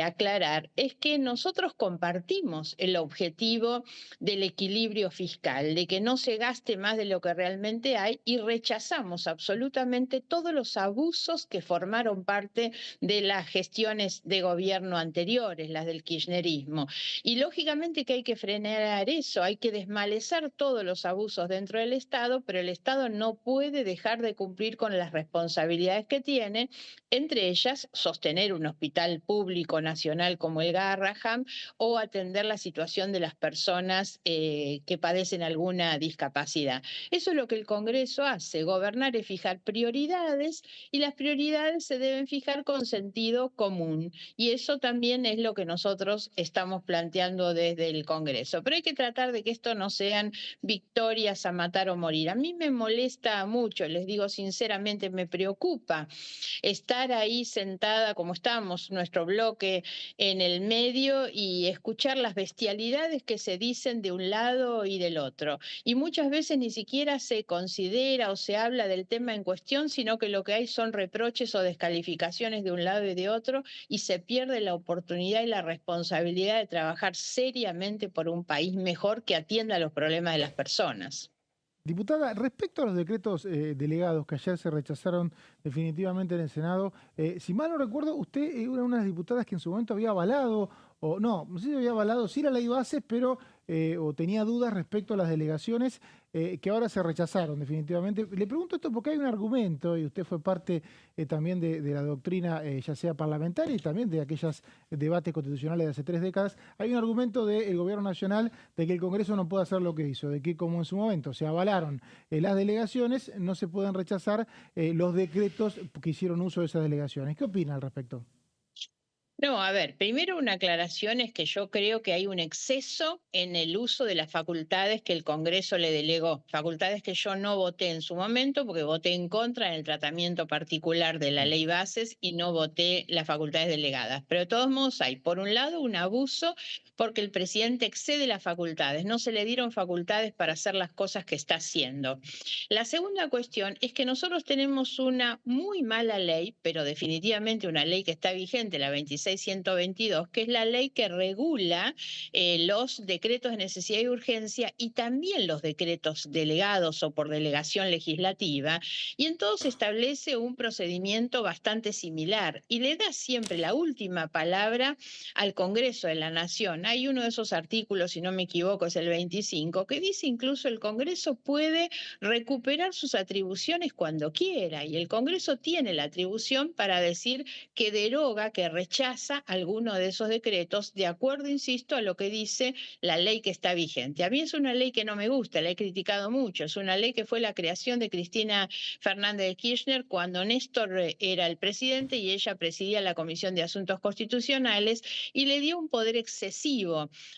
aclarar es que nosotros compartimos el objetivo del equilibrio fiscal, de que no se gaste más de lo que realmente hay, y rechazamos absolutamente todos los abusos que formaron parte de las gestiones de gobierno anteriores, las del kirchnerismo. Y lógicamente que hay que frenar eso, hay que desmalezar todos los abusos dentro del Estado, pero el Estado no puede dejar de cumplir con las responsabilidades que tiene, entre ellas sostener un hospital público nacional como el Garrahan o atender la situación de las personas que padecen alguna discapacidad. Eso es lo que el Congreso hace. Gobernar es fijar prioridades, y las prioridades se deben fijar con sentido común, y eso también es lo que nosotros estamos planteando desde el Congreso. Pero hay que tratar de que esto no sean victorias a matar o morir. A mí me molesta mucho, les digo sinceramente, me preocupa estar ahí sentada como estamos, nuestro bloque en el medio, y escuchar las bestialidades que se dicen de un lado y del otro. Y muchas veces ni siquiera se considera o se habla del tema en cuestión, sino que lo que hay son reproches o descalificaciones de un lado y de otro, y se pierde la oportunidad y la responsabilidad de trabajar seriamente por un país mejor que atienda los problemas de las personas. Diputada, respecto a los decretos delegados que ayer se rechazaron definitivamente en el Senado, si mal no recuerdo, usted era una de las diputadas que en su momento había avalado, o no sé si había avalado, sí la ley bases, pero o tenía dudas respecto a las delegaciones que ahora se rechazaron definitivamente. Le pregunto esto porque hay un argumento, y usted fue parte también de la doctrina, ya sea parlamentaria y también de aquellos debates constitucionales de hace 3 décadas, hay un argumento del Gobierno Nacional de que el Congreso no puede hacer lo que hizo, de que como en su momento se avalaron las delegaciones, no se pueden rechazar los decretos que hicieron uso de esas delegaciones. ¿Qué opina al respecto? No, a ver, primero una aclaración es que yo creo que hay un exceso en el uso de las facultades que el Congreso le delegó, facultades que yo no voté en su momento porque voté en contra en el tratamiento particular de la ley bases y no voté las facultades delegadas. Pero de todos modos hay, por un lado, un abuso porque el presidente excede las facultades, no se le dieron facultades para hacer las cosas que está haciendo. La segunda cuestión es que nosotros tenemos una muy mala ley, pero definitivamente una ley que está vigente, la 26.122, que es la ley que regula los decretos de necesidad y urgencia y también los decretos delegados o por delegación legislativa, y en todos establece un procedimiento bastante similar y le da siempre la última palabra al Congreso de la Nación. Hay uno de esos artículos, si no me equivoco, es el 25, que dice incluso el Congreso puede recuperar sus atribuciones cuando quiera y el Congreso tiene la atribución para decir que deroga, que rechaza alguno de esos decretos de acuerdo, insisto, a lo que dice la ley que está vigente. A mí es una ley que no me gusta, la he criticado mucho, es una ley que fue la creación de Cristina Fernández de Kirchner cuando Néstor era el presidente y ella presidía la Comisión de Asuntos Constitucionales y le dio un poder excesivo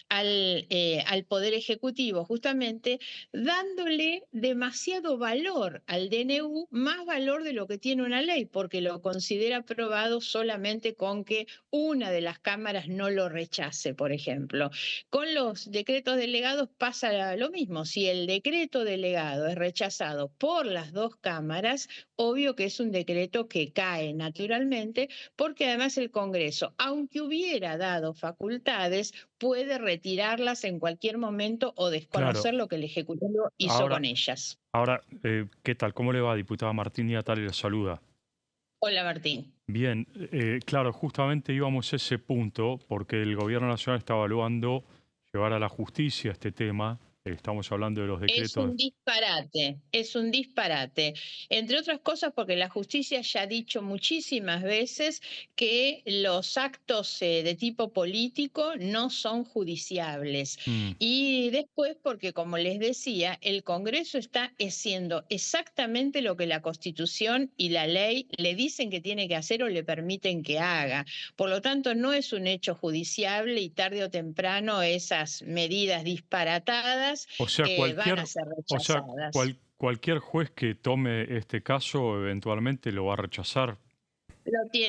al Poder Ejecutivo, justamente dándole demasiado valor al DNU, más valor de lo que tiene una ley, porque lo considera aprobado solamente con que una de las cámaras no lo rechace, por ejemplo. Con los decretos delegados pasa lo mismo. Si el decreto delegado es rechazado por las dos cámaras, obvio que es un decreto que cae naturalmente, porque además el Congreso, aunque hubiera dado facultades, puede retirarlas en cualquier momento o Claro, desconocer lo que el Ejecutivo hizo ahora, con ellas. ahora ¿qué tal? ¿Cómo le va, diputada Martín Natale? La saluda. Hola, Martín. Bien, claro, justamente íbamos a ese punto porque el Gobierno Nacional está evaluando llevar a la justicia este tema. Estamos hablando de los Es decretos. un disparate, es un disparate. Entre otras cosas porque la justicia ya ha dicho muchísimas veces que los actos de tipo político no son judiciables. Mm, Y después porque, como les decía, el Congreso está haciendo exactamente lo que la Constitución y la ley le dicen que tiene que hacer o le permiten que haga. Por lo tanto, no es un hecho judiciable y tarde o temprano esas medidas disparatadas O sea, van a cualquier, ser o sea, rechazadas. cualquier juez que tome este caso eventualmente lo va a rechazar.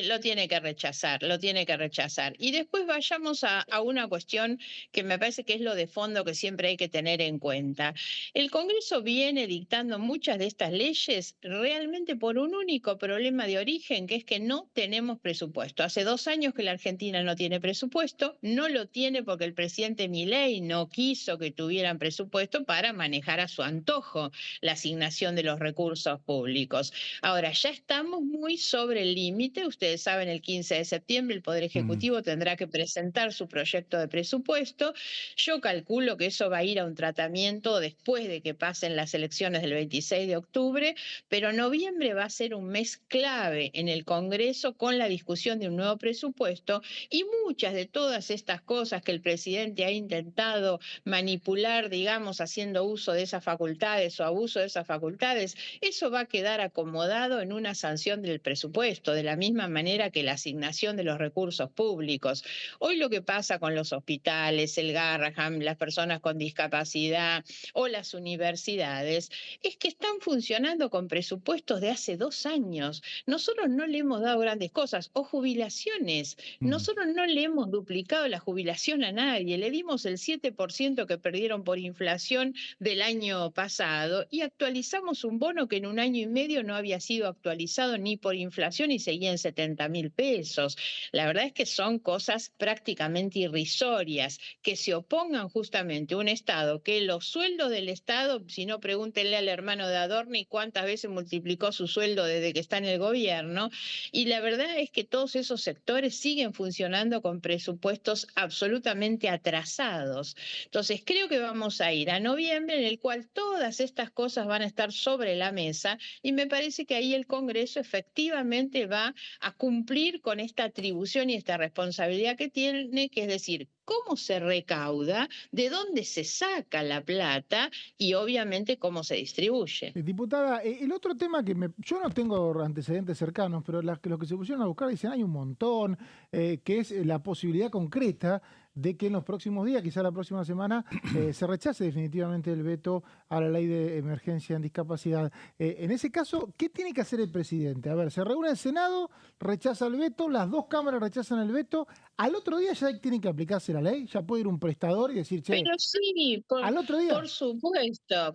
Lo tiene que rechazar, lo tiene que rechazar. Y después vayamos a una cuestión que me parece que es lo de fondo que siempre hay que tener en cuenta. El Congreso viene dictando muchas de estas leyes realmente por un único problema de origen, que es que no tenemos presupuesto. Hace 2 años que la Argentina no tiene presupuesto, no lo tiene porque el presidente Milei no quiso que tuvieran presupuesto para manejar a su antojo la asignación de los recursos públicos. Ahora, ya estamos muy sobre el límite. Ustedes saben, el 15 de septiembre el Poder Mm, Ejecutivo tendrá que presentar su proyecto de presupuesto. Yo calculo que eso va a ir a un tratamiento después de que pasen las elecciones del 26 de octubre, pero noviembre va a ser un mes clave en el Congreso con la discusión de un nuevo presupuesto y muchas de todas estas cosas que el presidente ha intentado manipular, digamos, haciendo uso de esas facultades o abuso de esas facultades, eso va a quedar acomodado en una sanción del presupuesto, de la misma manera que la asignación de los recursos públicos. Hoy lo que pasa con los hospitales, el Garrahan, las personas con discapacidad o las universidades, es que están funcionando con presupuestos de hace 2 años. Nosotros no le hemos dado grandes cosas, o jubilaciones. mm. Nosotros no le hemos duplicado la jubilación a nadie, le dimos el 7% que perdieron por inflación del año pasado y actualizamos un bono que en un año y medio no había sido actualizado ni por inflación y seguía en 70.000 pesos. La verdad es que son cosas prácticamente irrisorias, que se opongan justamente a un Estado, que los sueldos del Estado, si no pregúntenle al hermano de Adorni cuántas veces multiplicó su sueldo desde que está en el gobierno, y la verdad es que todos esos sectores siguen funcionando con presupuestos absolutamente atrasados. Entonces creo que vamos a ir a noviembre en el cual todas estas cosas van a estar sobre la mesa y me parece que ahí el Congreso efectivamente va a cumplir con esta atribución y esta responsabilidad que tiene, que es decir, cómo se recauda, de dónde se saca la plata y obviamente cómo se distribuye. Diputada, el otro tema yo no tengo antecedentes cercanos, pero los que se pusieron a buscar dicen hay un montón, que es la posibilidad concreta de que en los próximos días, quizá la próxima semana, se rechace definitivamente el veto a la ley de emergencia en discapacidad. En ese caso, ¿qué tiene que hacer el presidente? A ver, se reúne el Senado, rechaza el veto, las dos cámaras rechazan el veto, al otro día ya tiene que aplicarse la ley, ya puede ir un prestador y decir, che, Pero sí, al otro día.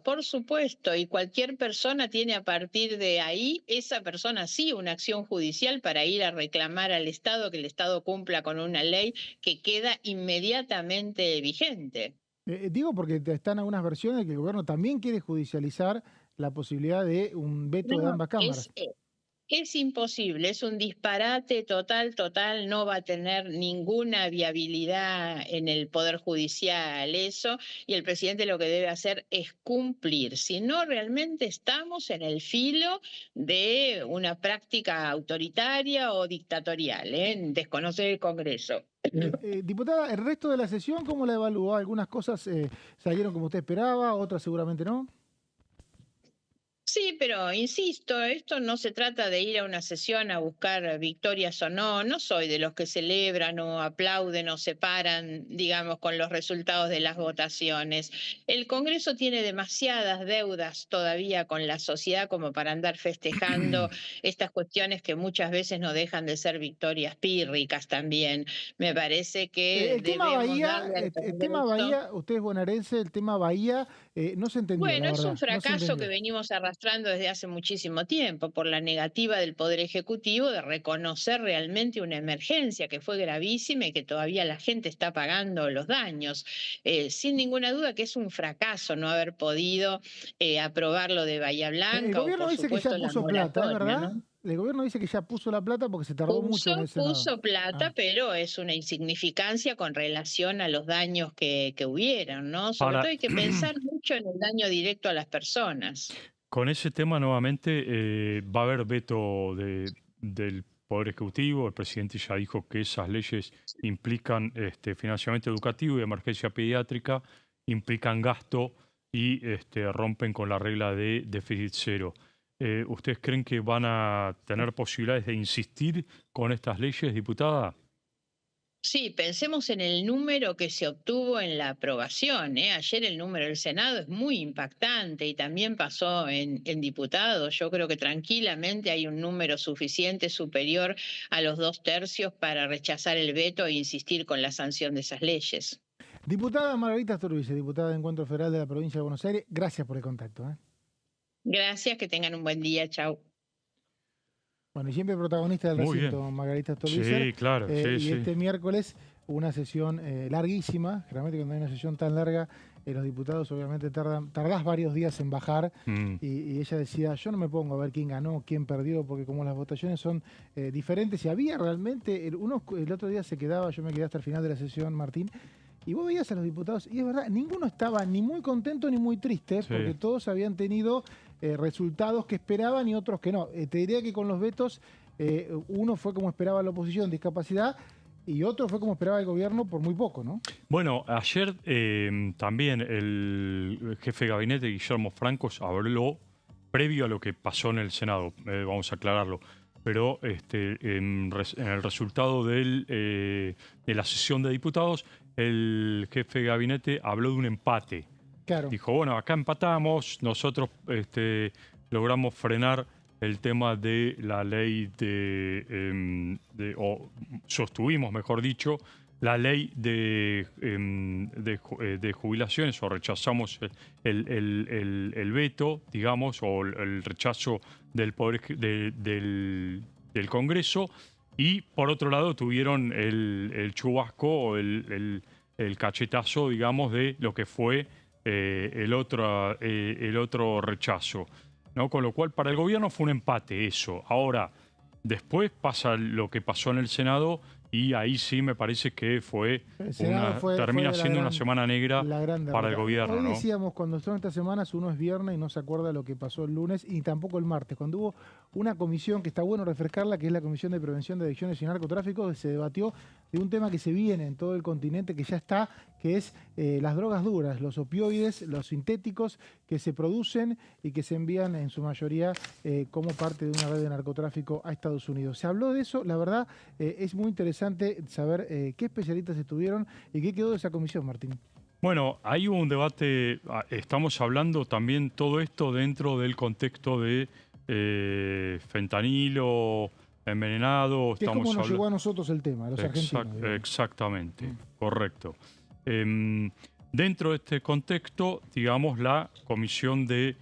por supuesto, y cualquier persona tiene a partir de ahí, esa persona sí, una acción judicial para ir a reclamar al Estado que el Estado cumpla con una ley que queda inmediatamente vigente. Digo porque están algunas versiones de que el gobierno también quiere judicializar la posibilidad de un veto de ambas cámaras. Es imposible, es un disparate total, no va a tener ninguna viabilidad en el Poder Judicial eso, y el presidente lo que debe hacer es cumplir, si no realmente estamos en el filo de una práctica autoritaria o dictatorial, desconocer el Congreso. Diputada, el resto de la sesión, ¿cómo la evaluó? Algunas cosas salieron como usted esperaba, otras seguramente no. Sí, pero insisto, esto no se trata de ir a una sesión a buscar victorias o no. No soy de los que celebran o aplauden o se paran, digamos, con los resultados de las votaciones. El Congreso tiene demasiadas deudas todavía con la sociedad como para andar festejando estas cuestiones que muchas veces no dejan de ser victorias pírricas también. Me parece que el tema Bahía, usted es bonaerense, el tema Bahía no se entendió. Bueno, la es verdad, un fracaso que venimos arrastrando desde hace muchísimo tiempo por la negativa del Poder Ejecutivo de reconocer realmente una emergencia que fue gravísima y que todavía la gente está pagando los daños. Sin ninguna duda que es un fracaso no haber podido aprobar lo de Bahía Blanca. El gobierno dice que ya puso plata, ¿verdad? ¿no? El gobierno dice que ya puso la plata porque se tardó mucho en el Senado. Puso plata, pero es una insignificancia con relación a los daños que hubieron, ¿no? Sobre todo hay que pensar mucho en el daño directo a las personas. Con ese tema nuevamente va a haber veto del Poder Ejecutivo. El presidente ya dijo que esas leyes implican financiamiento educativo y emergencia pediátrica, implican gasto y rompen con la regla de déficit cero. ¿Ustedes creen que van a tener posibilidades de insistir con estas leyes, diputada? Sí, pensemos en el número que se obtuvo en la aprobación. Ayer el número del Senado es muy impactante y también pasó en diputados. Yo creo que tranquilamente hay un número suficiente, superior a los 2/3 para rechazar el veto e insistir con la sanción de esas leyes. Diputada Margarita Stolbizer, diputada de Encuentro Federal de la Provincia de Buenos Aires, gracias por el contacto. Gracias, que tengan un buen día. Chau. Bueno, y siempre protagonista del recinto, Margarita Stolbizer. Sí, claro. Y este miércoles una sesión larguísima. Generalmente cuando hay una sesión tan larga, los diputados obviamente tardás varios días en bajar. Y ella decía, yo no me pongo a ver quién ganó, quién perdió, porque como las votaciones son diferentes, y había realmente, el otro día se quedaba, yo me quedé hasta el final de la sesión, Martín, y vos veías a los diputados, y es verdad, ninguno estaba ni muy contento ni muy triste, porque todos habían tenido resultados que esperaban y otros que no. Te diría que con los vetos, uno fue como esperaba la oposición, discapacidad, y otro fue como esperaba el gobierno por muy poco, ¿no? Bueno, ayer también el jefe de gabinete, Guillermo Francos, habló previo a lo que pasó en el Senado, vamos a aclararlo, pero en el resultado de la sesión de diputados, el jefe de gabinete habló de un empate. Claro. Dijo, bueno, acá empatamos, nosotros logramos frenar el tema de la ley o sostuvimos, mejor dicho, la ley de jubilaciones, o rechazamos el veto, digamos, o el rechazo del poder del Congreso, y por otro lado tuvieron el chubasco o el cachetazo, digamos, de lo que fue el otro rechazo, ¿no? Con lo cual para el gobierno fue un empate eso. Ahora, después pasa lo que pasó en el Senado y ahí sí me parece que termina fue siendo una semana negra para el gobierno. Hoy ¿no? decíamos, cuando son estas semanas, uno es viernes y no se acuerda lo que pasó el lunes y tampoco el martes, cuando hubo una comisión que está bueno refrescarla, que es la Comisión de Prevención de Adicciones y Narcotráfico, que se debatió de un tema que se viene en todo el continente, que ya está, que es las drogas duras, los opioides, los sintéticos que se producen y que se envían en su mayoría como parte de una red de narcotráfico a Estados Unidos. Se habló de eso, la verdad es muy interesante saber qué especialistas estuvieron y qué quedó de esa comisión, Martín. Bueno, hay un debate, estamos hablando también todo esto dentro del contexto de fentanilo, envenenado. Que es como nos llegó a nosotros el tema, a los argentinos. Exactamente, correcto. Dentro de este contexto, digamos, la Comisión de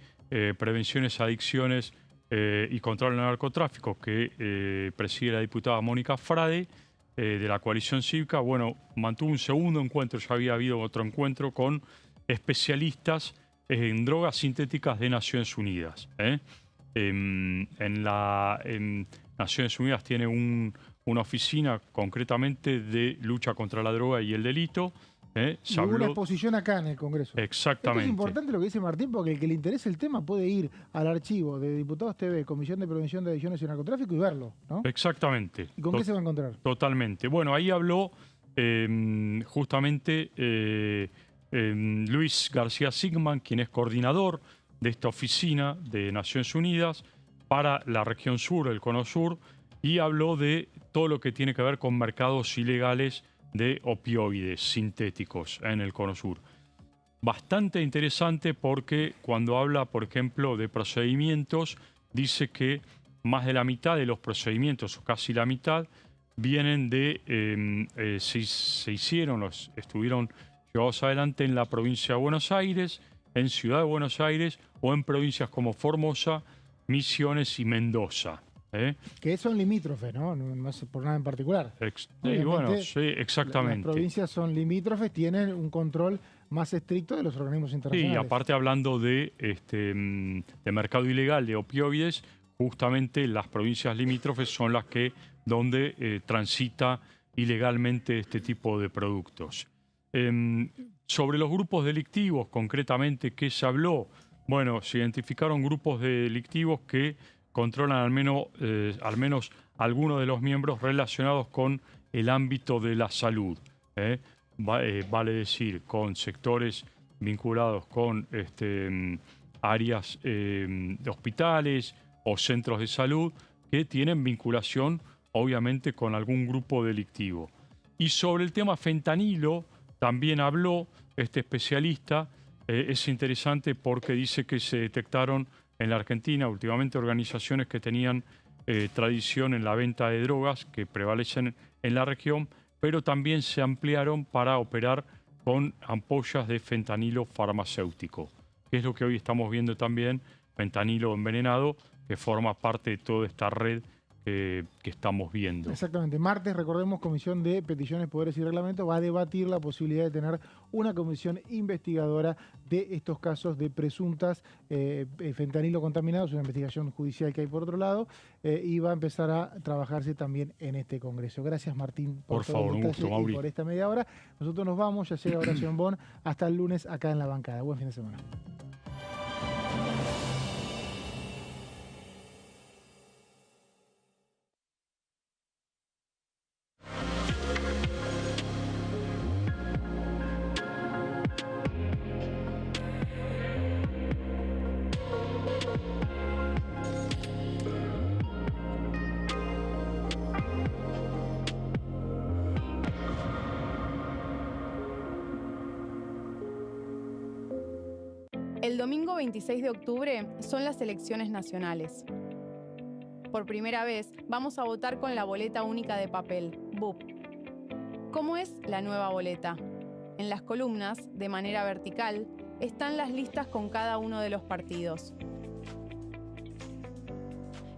Prevenciones, Adicciones y Control del Narcotráfico, que preside la diputada Mónica Frade, de la coalición cívica, bueno, mantuvo un segundo encuentro, ya había habido otro encuentro con especialistas en drogas sintéticas de Naciones Unidas. En Naciones Unidas tiene una oficina concretamente de lucha contra la droga y el delito. Y hubo una exposición acá en el Congreso. Exactamente. Esto es importante lo que dice Martín, porque el que le interese el tema puede ir al archivo de Diputados TV, Comisión de Prevención de Adicciones y Narcotráfico, y verlo, ¿no? Exactamente. ¿Y con qué se va a encontrar? Totalmente. Bueno, ahí habló justamente Luis García Sigman, quien es coordinador de esta oficina de Naciones Unidas para la región sur, el Cono Sur, y habló de todo lo que tiene que ver con mercados ilegales de opioides sintéticos en el Cono Sur. Bastante interesante porque cuando habla, por ejemplo, de procedimientos, dice que más de la mitad de los procedimientos, o casi la mitad, vienen de, estuvieron llevados adelante en la provincia de Buenos Aires, en Ciudad de Buenos Aires o en provincias como Formosa, Misiones y Mendoza. Que son limítrofes, ¿no? No es por nada en particular. Bueno, sí, exactamente. Las provincias son limítrofes, tienen un control más estricto de los organismos internacionales. Sí, aparte hablando de mercado ilegal de opioides, justamente las provincias limítrofes son las que donde transita ilegalmente este tipo de productos. Sobre los grupos delictivos, concretamente, ¿qué se habló? Bueno, se identificaron grupos delictivos que controlan al menos algunos de los miembros relacionados con el ámbito de la salud. Vale decir, con sectores vinculados con áreas de hospitales o centros de salud que tienen vinculación, obviamente, con algún grupo delictivo. Y sobre el tema fentanilo, también habló este especialista. Es interesante porque dice que se detectaron en la Argentina últimamente organizaciones que tenían tradición en la venta de drogas que prevalecen en la región, pero también se ampliaron para operar con ampollas de fentanilo farmacéutico, que es lo que hoy estamos viendo también, fentanilo envenenado, que forma parte de toda esta red que estamos viendo. Exactamente. Martes, recordemos, Comisión de Peticiones, Poderes y Reglamentos va a debatir la posibilidad de tener una comisión investigadora de estos casos de presuntas fentanilo contaminados, una investigación judicial que hay por otro lado, y va a empezar a trabajarse también en este Congreso. Gracias, Martín, por todo favor, el un gusto, Mauri, y por esta media hora. Nosotros nos vamos, ya llega Horacio Bombón, hasta el lunes acá en La Bancada. Buen fin de semana. El domingo 26 de octubre son las elecciones nacionales. Por primera vez vamos a votar con la boleta única de papel, BUP. ¿Cómo es la nueva boleta? En las columnas, de manera vertical, están las listas con cada uno de los partidos.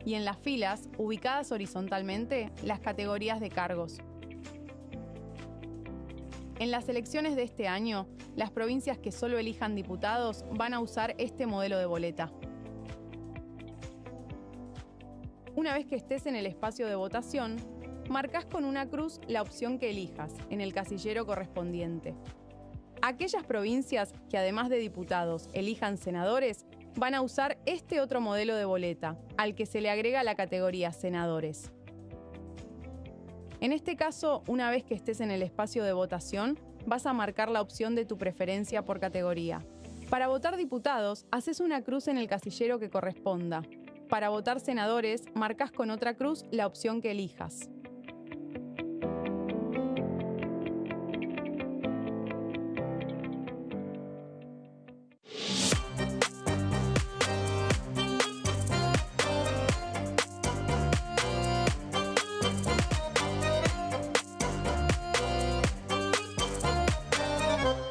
Y en las filas, ubicadas horizontalmente, las categorías de cargos. En las elecciones de este año, las provincias que solo elijan diputados van a usar este modelo de boleta. Una vez que estés en el espacio de votación, marcas con una cruz la opción que elijas en el casillero correspondiente. Aquellas provincias que además de diputados elijan senadores van a usar este otro modelo de boleta, al que se le agrega la categoría senadores. En este caso, una vez que estés en el espacio de votación, vas a marcar la opción de tu preferencia por categoría. Para votar diputados, haces una cruz en el casillero que corresponda. Para votar senadores, marcas con otra cruz la opción que elijas.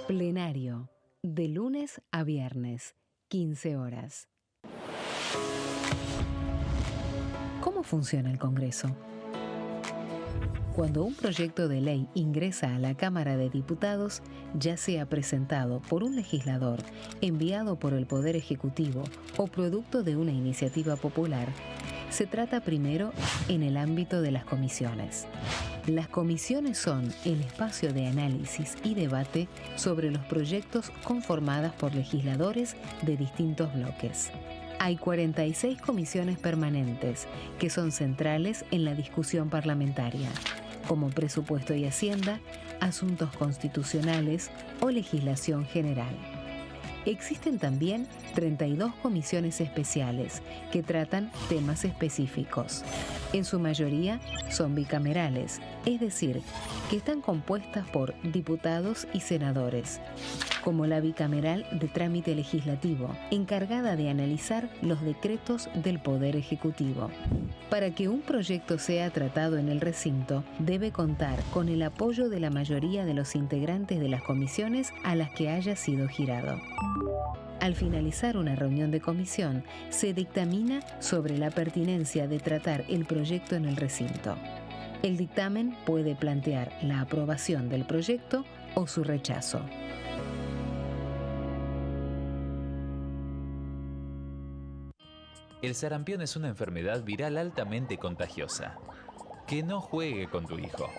Plenario, de lunes a viernes, 15 horas. ¿Cómo funciona el Congreso? Cuando un proyecto de ley ingresa a la Cámara de Diputados, ya sea presentado por un legislador, enviado por el Poder Ejecutivo o producto de una iniciativa popular, se trata primero en el ámbito de las comisiones. Las comisiones son el espacio de análisis y debate sobre los proyectos conformadas por legisladores de distintos bloques. Hay 46 comisiones permanentes que son centrales en la discusión parlamentaria, como Presupuesto y Hacienda, Asuntos Constitucionales o Legislación General. Existen también 32 comisiones especiales que tratan temas específicos. En su mayoría son bicamerales, es decir, que están compuestas por diputados y senadores, como la bicameral de trámite legislativo, encargada de analizar los decretos del Poder Ejecutivo. Para que un proyecto sea tratado en el recinto, debe contar con el apoyo de la mayoría de los integrantes de las comisiones a las que haya sido girado. Al finalizar una reunión de comisión, se dictamina sobre la pertinencia de tratar el proyecto en el recinto. El dictamen puede plantear la aprobación del proyecto o su rechazo. El sarampión es una enfermedad viral altamente contagiosa. Que no juegue con tu hijo.